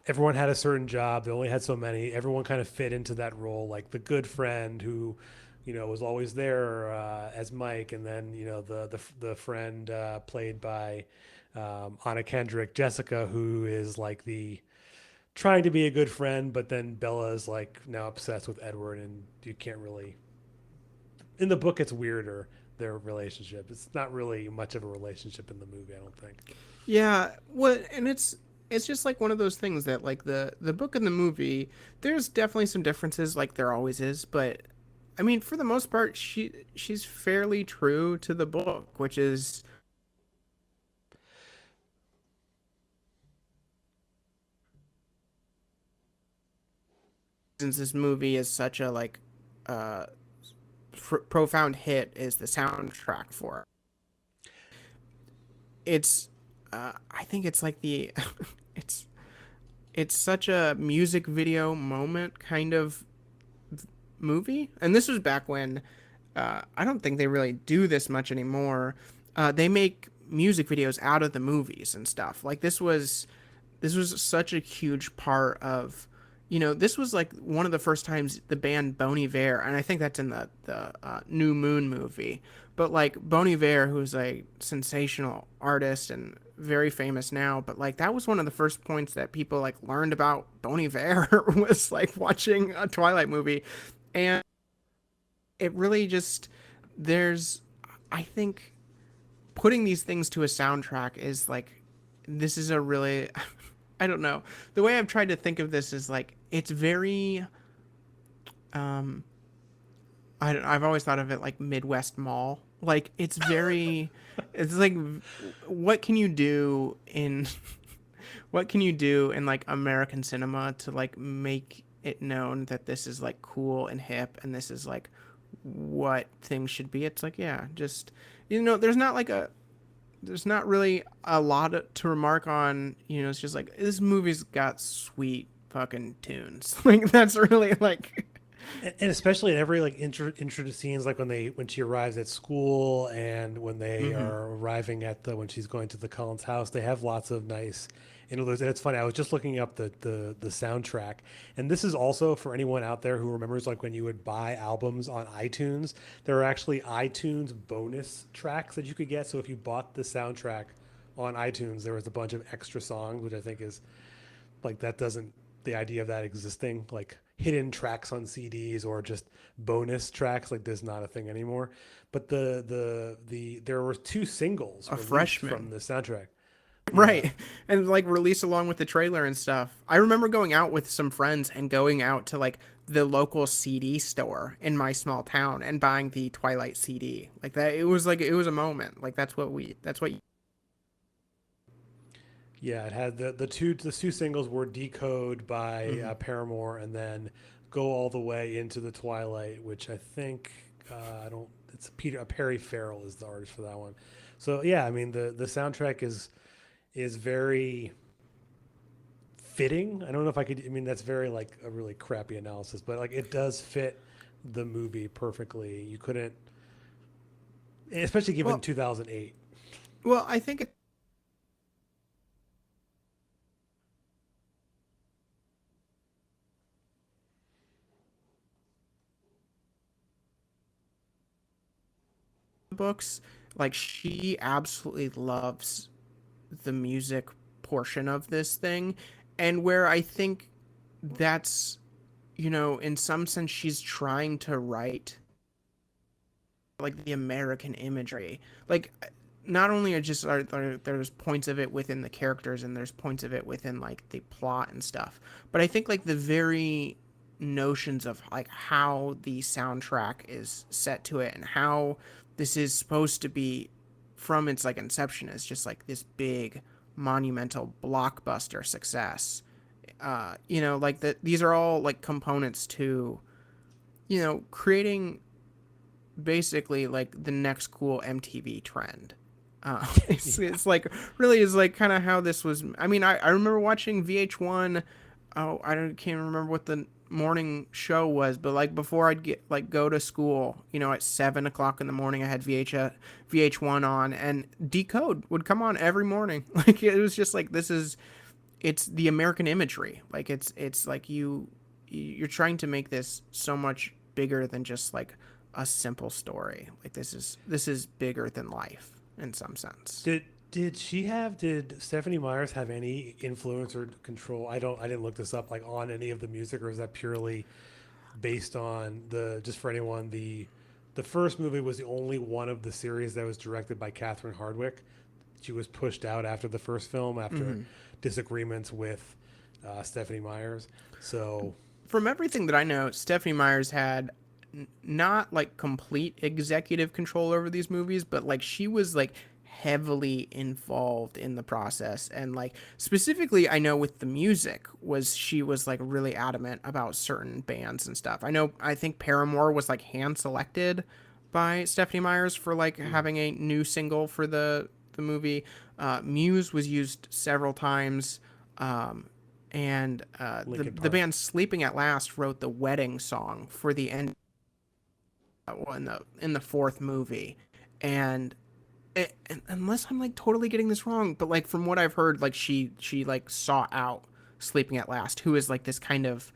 everyone had a certain job. They only had so many. Everyone kind of fit into that role, like the good friend who, was always there as Mike, and then the friend played by Anna Kendrick, Jessica, who is like the trying to be a good friend, but then Bella is like now obsessed with Edward, and you can't really. In the book, it's weirder, their relationship. It's not really much of a relationship in the movie, I don't think. Yeah, what and it's just like one of those things that like the book and the movie, there's definitely some differences like there always is, but I mean for the most part she's fairly true to the book, which is since this movie is such a like uh profound hit is the soundtrack for it. It's I think it's like the it's it's such a music video moment kind of movie. And this was back when I don't think they really do this much anymore. They make music videos out of the movies and stuff. Like this was such a huge part of this was like one of the first times the band Bon Iver, and I think that's in the New Moon movie. But like Bon Iver, who's a sensational artist and very famous now, but like that was one of the first points that people like learned about Bon Iver was like watching a Twilight movie, and it really just there's I think putting these things to a soundtrack is like this is a really I don't know. The way I've tried to think of this is like it's very um I've always thought of it like Midwest Mall. Like it's very it's like what can you do in what can you do in like American cinema to like make it known that this is like cool and hip and this is like what things should be. It's like yeah, just there's not really a lot to remark on. It's just like this movie's got sweet fucking tunes. Like that's really like And especially in every like intro to scenes, like when she arrives at school, and when they mm-hmm. are arriving at the when she's going to the Collins house, they have lots of nice interludes. And it's funny, I was just looking up the soundtrack, and this is also for anyone out there who remembers, like when you would buy albums on iTunes, there are actually iTunes bonus tracks that you could get. So if you bought the soundtrack on iTunes, there was a bunch of extra songs, which I think is like that doesn't the idea of that existing, like hidden tracks on CDs or just bonus tracks, like there's not a thing anymore. But there were two singles A released from freshman. the soundtrack. Yeah. Right. And like released along with the trailer and stuff. I remember going out with some friends and going out to like the local CD store in my small town and buying the Twilight CD. Like it was a moment. Like that's what Yeah, it had the two singles were Decode by mm-hmm. Paramore, and then Go All the Way into the Twilight, which I think I don't. It's Perry Farrell is the artist for that one. So yeah, I mean the soundtrack is very fitting. I don't know if I could. I mean that's very like a really crappy analysis, but like it does fit the movie perfectly. You couldn't, especially given Well, 2008. Well, I think books, like she absolutely loves the music portion of this thing, and where I think that's, in some sense she's trying to write like the American imagery. Like not only are there's points of it within the characters and there's points of it within like the plot and stuff, but I think like the very notions of like how the soundtrack is set to it and how this is supposed to be from its like inception is just like this big monumental blockbuster success. Like that these are all like components to, creating basically like the next cool MTV trend. Yeah. It's like really is like kind of how this was. I mean, I remember watching VH1. Oh, can't remember what the morning show was, but like before I'd get like go to school, at 7 o'clock in the morning, I had VH1 on, and Decode would come on every morning. Like it was just like it's the American imagery. Like it's like you're trying to make this so much bigger than just like a simple story. Like this is bigger than life in some sense. Did Stephanie Myers have any influence or control? I didn't look this up, like on any of the music, or is that purely based on the, just for anyone, the first movie was the only one of the series that was directed by Catherine Hardwicke. She was pushed out after the first film after Mm-hmm. disagreements with Stephanie Myers. So From everything that I know, Stephanie Myers had not like complete executive control over these movies, but like she was like heavily involved in the process. And like specifically I know with the music was she was like really adamant about certain bands and stuff. I think Paramore was like hand selected by Stephanie Myers for like mm, having a new single for the movie. Muse was used several times. And the Lincoln Park. band Sleeping at Last wrote the wedding song for the end in the fourth movie, and unless I'm like totally getting this wrong, but like from what I've heard, like she like sought out Sleeping at Last, who is like this kind of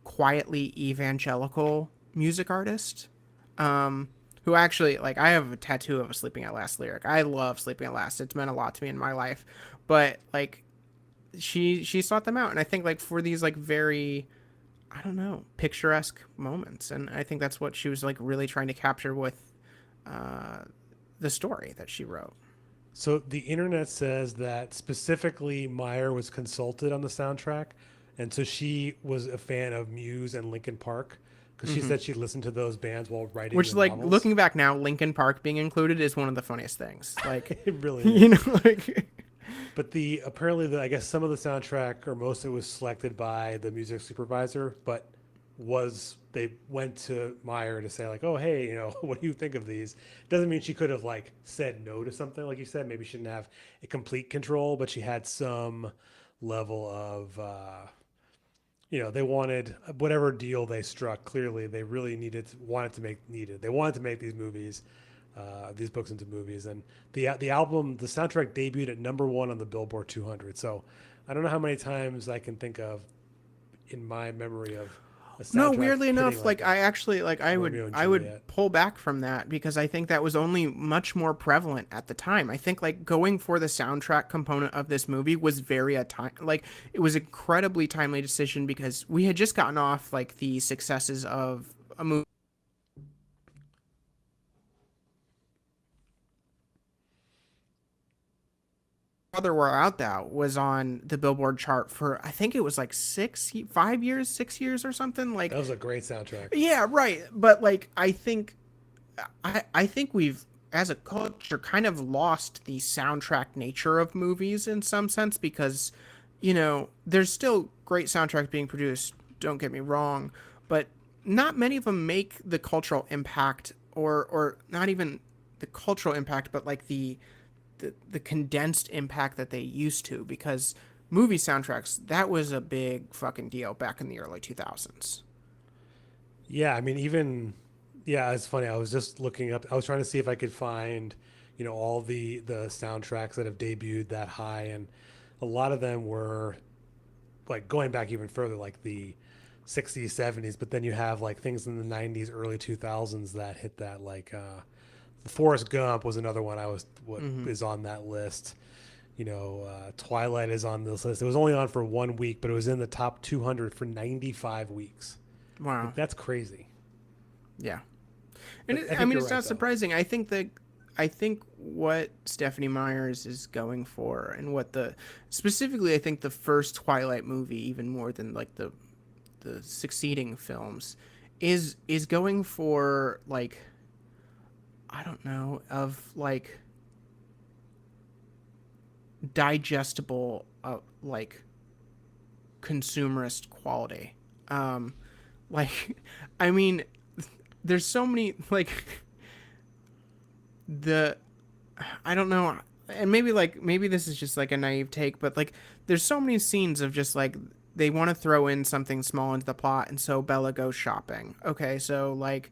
quietly evangelical music artist. Who actually like I have a tattoo of a Sleeping at Last lyric. I love Sleeping at Last. It's meant a lot to me in my life, but like she sought them out, and I think like for these like very I don't know, picturesque moments. And I think that's what she was like really trying to capture with uh, the story that she wrote. So the internet says that specifically Meyer was consulted on the soundtrack, and so she was a fan of Muse and Lincoln Park because she Hmm. said she listened to those bands while writing Which, the like, novels. looking back now, Lincoln Park being included is one of the funniest things. Like, It really you is. know, like, But the apparently the I guess some of the soundtrack or most of it was selected by the music supervisor, but was they went to Meyer to say like, oh hey, what do you think of these? Doesn't mean she could have like said no to something like you said. Maybe she didn't have a complete control, but she had some level of they wanted whatever deal they struck. Clearly, they really they wanted to make these movies, these books into movies, and the album, the soundtrack debuted at number one on the Billboard 200. So I don't know how many times I can think of in my memory of a no, soundtrack weirdly hitting enough, like like I that. actually like Romeo and I would Juliet. pull back from that because I think that was only much more prevalent at the time. I think like going for the soundtrack component of this movie was very a time like it was incredibly timely decision because we had just gotten off like the successes of a movie Brother Where Art Thou was on the Billboard chart for I think it was like 5 years, 6 years or something. That Like, was a great soundtrack. yeah, right. But like, I think we've as a culture kind of lost the soundtrack nature of movies in some sense because, there's still great soundtracks being produced. Don't get me wrong, but not many of them make the cultural impact or not even the cultural impact, but like the condensed impact that they used to because movie soundtracks that was a big fucking deal back in the early 2000s. Yeah, I mean, even yeah, it's funny. I was just looking up. I was trying to see if I could find, all the soundtracks that have debuted that high, and a lot of them were like going back even further, like the 60s, 70s. But then you have like things in the 90s, early 2000s that hit that, like the Forrest Gump was another one I was what Hmm. is on that list. Twilight is on this list. It was only on for 1 week, but it was in the top 200 for 95 weeks. Wow. Like, that's crazy. Yeah. And But it, I I think mean, you're it's right, not though. surprising. I think what Stephanie Myers is going for, and what the specifically, I think the first Twilight movie, even more than like the succeeding films, is going for like, I don't know, of like digestible, like consumerist quality. Um, like, I mean, there's so many like the I don't know, and maybe this is just like a naive take, but like there's so many scenes of just like they want to throw in something small into the plot, and so Bella goes shopping. Okay, so like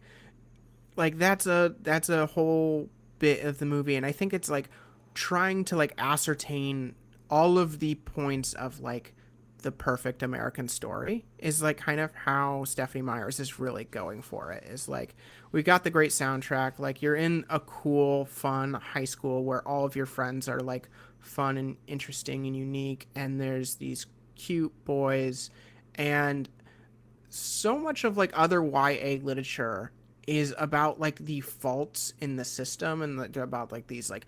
that's a whole bit of the movie, and I think it's like trying to like ascertain all of the points of like the perfect American story is like kind of how Stephanie Myers is really going for it. Is like we got the great soundtrack, like you're in a cool, fun high school where all of your friends are like fun and interesting and unique, and there's these cute boys, and so much of like other YA literature is about like the faults in the system, and like, about like these like,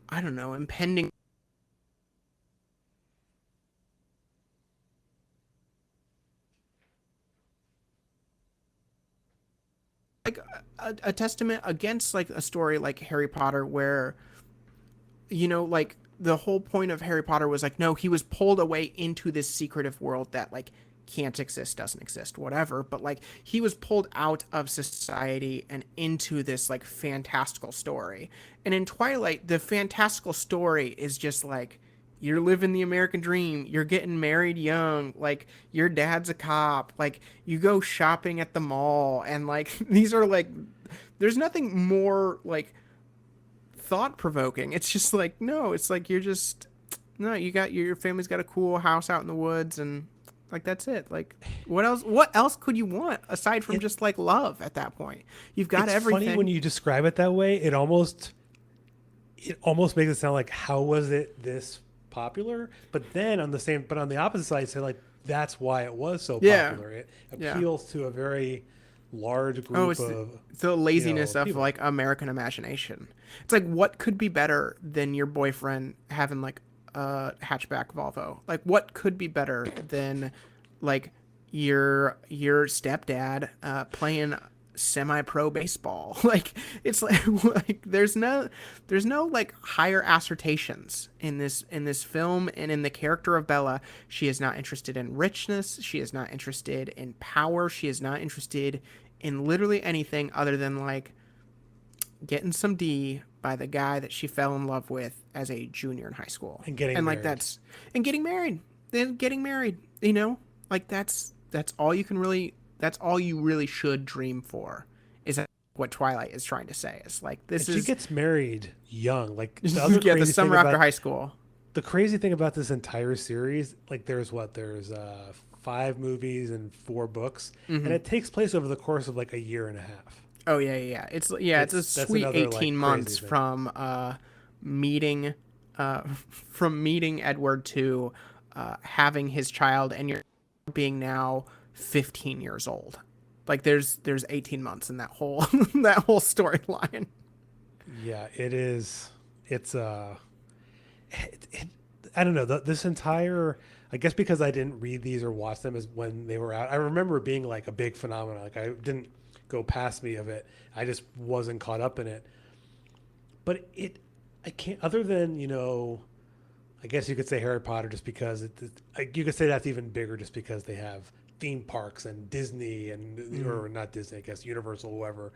I don't know, impending like a testament against like a story like Harry Potter, where like the whole point of Harry Potter was like, no, he was pulled away into this secretive world that like can't exist, doesn't exist, whatever. But like he was pulled out of society and into this like fantastical story. And in Twilight, the fantastical story is just like you're living the American dream. You're getting married young. Like your dad's a cop. Like you go shopping at the mall, and like these are like there's nothing more like thought provoking. It's just like no, it's like you're just no, you got your family's got a cool house out in the woods, and like that's it. Like what else could you want aside from It just like love at that point? You've got it's funny when everything. you describe it that way. It almost makes it sound like, how was it this popular? But on the opposite side, say like that's why it was so Yeah. popular. It Yeah. appeals to a very large Oh, group it's of the laziness of people. like American imagination. It's like what could be better than your boyfriend having like a hatchback Volvo? Like what could be better than like your stepdad playing semi-pro baseball? Like it's like like there's no like higher assertions in this film and in the character of Bella. She is not interested in richness, she is not interested in power, she is not interested in literally anything other than like getting some D by the guy that she fell in love with as a junior in high school. And getting And like married. that's and getting married. Then getting married. Like that's all you can really that's all you really should dream for. Is that what Twilight is trying to say? Is like this And she is gets married young. Like yeah, the summer after high school. the crazy thing about this entire series, like there's 5 movies and 4 books, and Hmm. it takes place over the course of like a year and a half. Oh yeah. It's a That's sweet another like 18 crazy months thing. meeting from meeting Edward to having his child, and you're being now 15 years old. Like there's 18 months in that whole that whole storyline. Yeah, it is. It's it, I don't know. This entire, I guess because I didn't read these or watch them as when they were out. I remember it being like a big phenomenon. Like I didn't go past me of it. I just wasn't caught up in it. But I can't. Other than I guess you could say Harry Potter just because you could say that's even bigger just because they have theme parks and Disney and Mm. or not Disney, I guess Universal, whoever.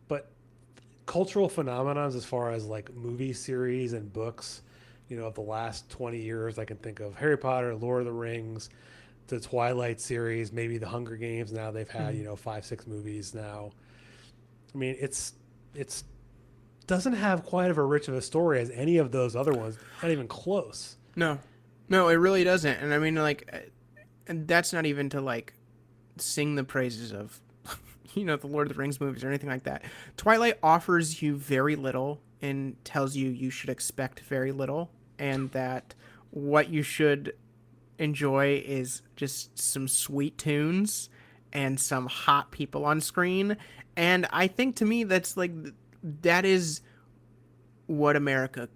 But cultural phenomenons as far as like movie series and books, of the last 20 years, I can think of Harry Potter, Lord of the Rings, the Twilight series, maybe the Hunger Games. Now they've had, Mm. 5, 6 movies now. I mean, it's doesn't have quite of a rich of a story as any of those other ones. Not even close. No, no, it really doesn't. And I mean, like, and that's not even to like sing the praises of, the Lord of the Rings movies or anything like that. Twilight offers you very little and tells you should expect very little, and that what you should enjoy is just some sweet tunes and some hot people on screen. And I think to me, that's like, that is what America,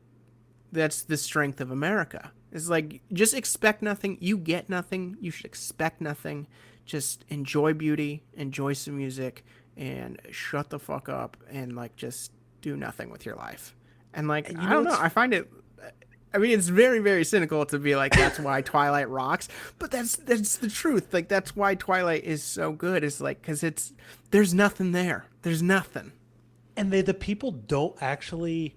that's the strength of America. It's like, just expect nothing. You get nothing. You should expect nothing. Just enjoy beauty, enjoy some music, and shut the fuck up and like just do nothing with your life. And like, And I don't know. it's I find it, I mean, it's very, very cynical to be like, that's why Twilight rocks, but that's the truth. Like, that's why Twilight is so good. Is like, because there's nothing there. There's nothing. and the people don't actually.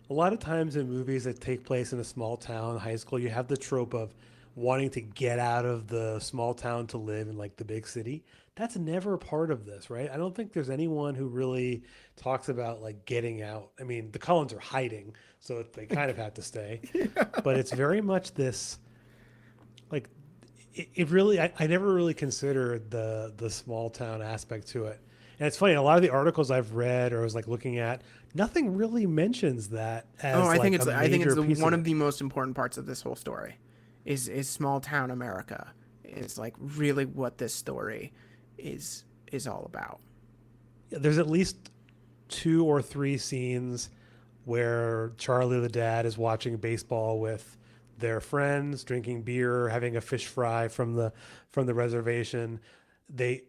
A lot of times in movies that take place in a small town, high school, you have the trope of wanting to get out of the small town to live in like the big city. That's never a part of this, right? I don't think there's anyone who really talks about like getting out. I mean, the Cullens are hiding, so they kind of have to stay, but it's very much this like it really I never really considered the small town aspect to it. And it's funny, a lot of the articles I've read or was like looking at, nothing really mentions that Oh, as like a I think it's major piece one of of it. the most important parts of this whole story, is small town America. Is like really what this story is all about. There's at least two or three scenes where Charlie the dad is watching baseball with their friends, drinking beer, having a fish fry from the reservation. They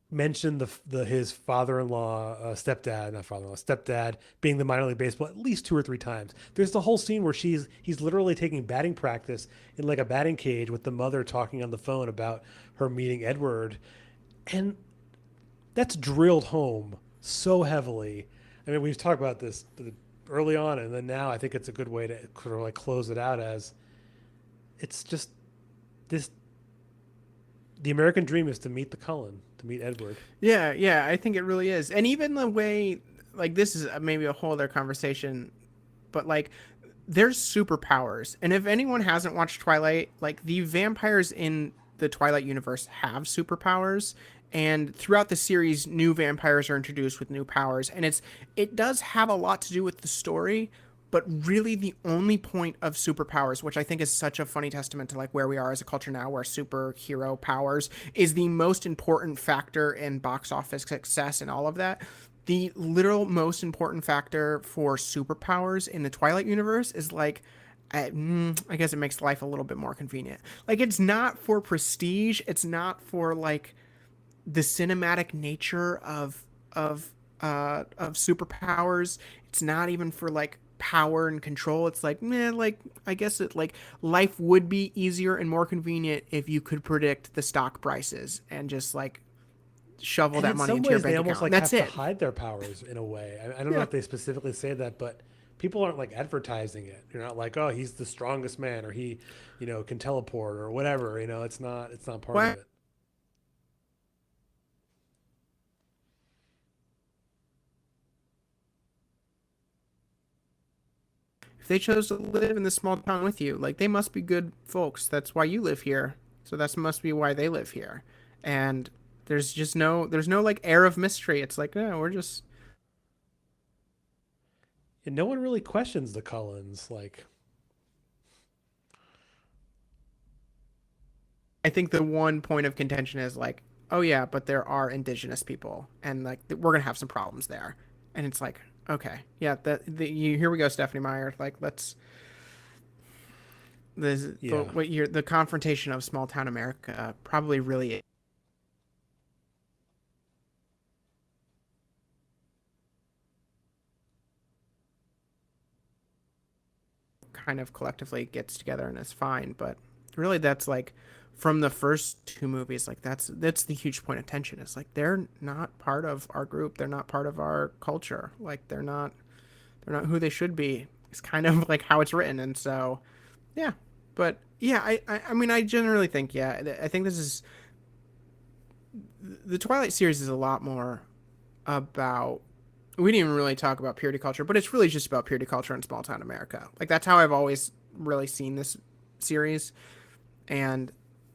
mentioned the his father-in-law, stepdad, not father-in-law, stepdad being the minor league baseball at least two or three times. There's the whole scene where he's literally taking batting practice in like a batting cage with the mother talking on the phone about her meeting Edward, and that's drilled home so heavily. I mean, we've talked about this early on, and then now I think it's a good way to sort of like close it out as it's just this. The American dream is to meet the Cullen, to meet Edward. Yeah, yeah, I think it really is. And even the way, like, this is maybe a whole other conversation, but like, there's superpowers. And if anyone hasn't watched Twilight, like, the vampires in the Twilight universe have superpowers. And throughout the series, new vampires are introduced with new powers. And it does have a lot to do with the story, but really the only point of superpowers, which I think is such a funny testament to like where we are as a culture now, where superhero powers is the most important factor in box office success and all of that. The literal most important factor for superpowers in the Twilight universe is like, I guess it makes life a little bit more convenient. Like, it's not for prestige. It's not for like the cinematic nature of superpowers. It's not even for like power and control. It's like, man, like, I guess it like life would be easier and more convenient if you could predict the stock prices and just like shovel And that in money some into your ways, they bank almost account. And like that's have to it. hide their powers in a way. I don't know Yeah. if they specifically say that, but people aren't like advertising it. You're not like, oh, he's the strongest man, or he, can teleport or whatever. It's not part of Well, it. if they chose to live in this small town with you, like, they must be good folks. That's why you live here. So that must be why they live here. And there's no like air of mystery. It's like, no, we're just, And no one really questions the Cullens. Like, I think the one point of contention is like, oh yeah, but there are indigenous people, and like we're gonna have some problems there. And it's like, okay, yeah, here we go, Stephanie Meyer. Like, let's yeah, the confrontation of small town America probably really kind of collectively gets together and is fine. But really, that's like from the first two movies, like that's the huge point of tension. Is like they're not part of our group. They're not part of our culture. Like they're not who they should be. It's kind of like how it's written, and so yeah. But yeah, I mean, I generally think, yeah, I think this is the Twilight series is a lot more about we didn't even really talk about purity culture, but it's really just about purity culture in small town America. Like that's how I've always really seen this series. And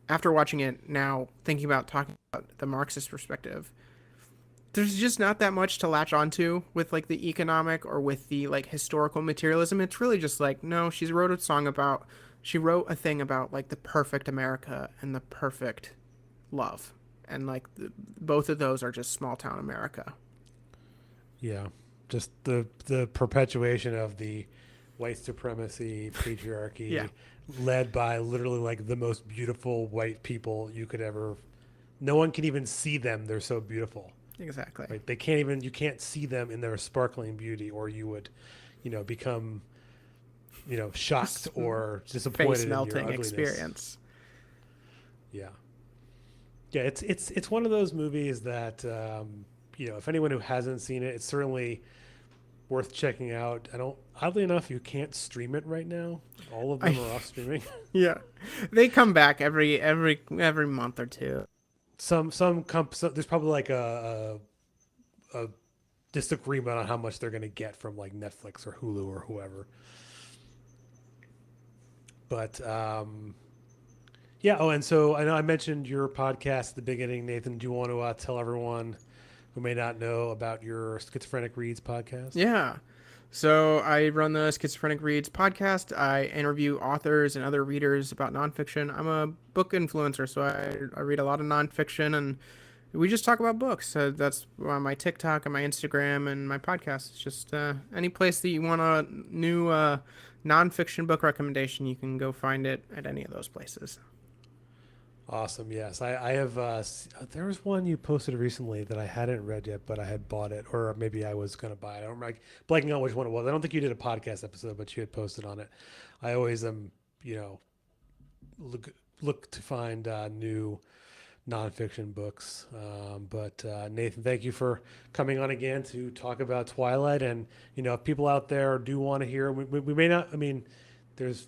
after watching it now, thinking about talking about the Marxist perspective, there's just not that much to latch onto with like the economic or with the like historical materialism. It's really just like, no, she wrote a thing about like the perfect America and the perfect love. And like both of those are just small town America. Yeah, just the perpetuation of the white supremacy, Yeah, patriarchy, led by literally like the most beautiful white people you could ever. No one can even see them; they're so beautiful. exactly. Right? They can't even. You can't see them in their sparkling beauty, or you would, become, shocked or Face disappointed in your melting ugliness. experience. Yeah, yeah. It's one of those movies that if anyone who hasn't seen it, it's certainly worth checking out. I don't. Oddly enough, you can't stream it right now. All of them I are off streaming. yeah, they come back every month or two. There's probably like a disagreement on how much they're going to get from like Netflix or Hulu or whoever. But yeah. Oh, and so I know I mentioned your podcast at the beginning, Nathan. Do you want to tell everyone who may not know about your Schizophrenic Reads podcast? Yeah. So I run the Schizophrenic Reads podcast. I interview authors and other readers about nonfiction. I'm a book influencer, so I read a lot of nonfiction, and we just talk about books. So that's on my TikTok and my Instagram and my podcast. It's just any place that you want a new nonfiction book recommendation, you can go find it at any of those places. Awesome. Yes, I have. There was one you posted recently that I hadn't read yet, but I had bought it, or maybe I was going to buy it. I don't remember, like, blanking on which one it was. I don't think you did a podcast episode, but you had posted on it. I always am, look to find new nonfiction books. But Nathan, thank you for coming on again to talk about Twilight. And if people out there do want to hear, we may not. I mean, there's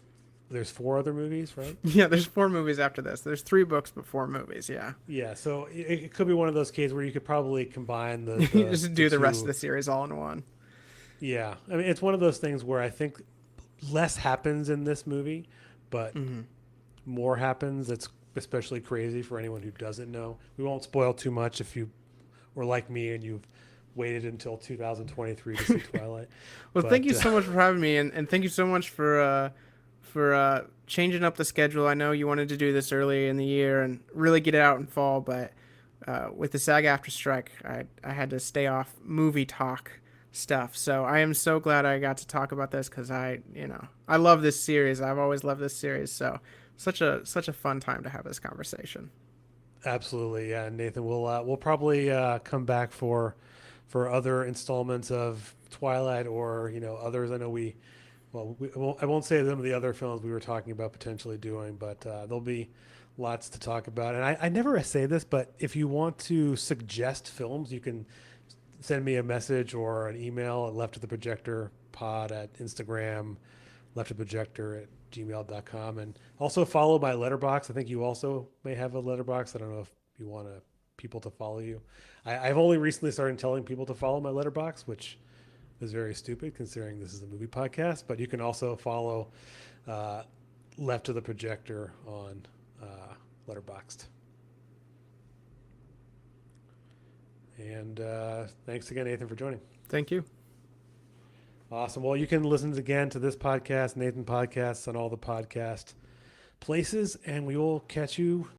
there's four other movies, right? Yeah, there's 4 movies after this. There's 3 books but 4 movies. Yeah, Yeah, so it could be one of those cases where you could probably combine you just the do the rest of two. the series all in one. Yeah, I mean it's one of those things where I think less happens in this movie, but Mm-hmm. more happens. That's especially crazy for anyone who doesn't know. We won't spoil too much if you were like me and you've waited until 2023 to see Twilight. Well, thank But you so much for having me, and thank you so much for changing up the schedule. I know you wanted to do this early in the year and really get it out in fall, but with the SAG after strike, I had to stay off movie talk stuff. So I am so glad I got to talk about this because I love this series. I've always loved this series. So such a fun time to have this conversation. absolutely, yeah, Nathan, we'll probably come back for other installments of Twilight or others. I know I won't say some of the other films we were talking about potentially doing, but there'll be lots to talk about. And I never say this, but if you want to suggest films, you can send me a message or an email at left of the projector pod at Instagram, left of the projector at gmail.com. And also follow my letterbox. I think you also may have a letterbox. I don't know if you want people to follow you. I've only recently started telling people to follow my letterbox, which is very stupid considering this is a movie podcast, but you can also follow Left of the Projector on Letterboxd. And thanks again, Nathan, for joining. Thank you. Awesome. Well, you can listen again to this podcast, Nathan Podcasts, on all the podcast places, and we will catch you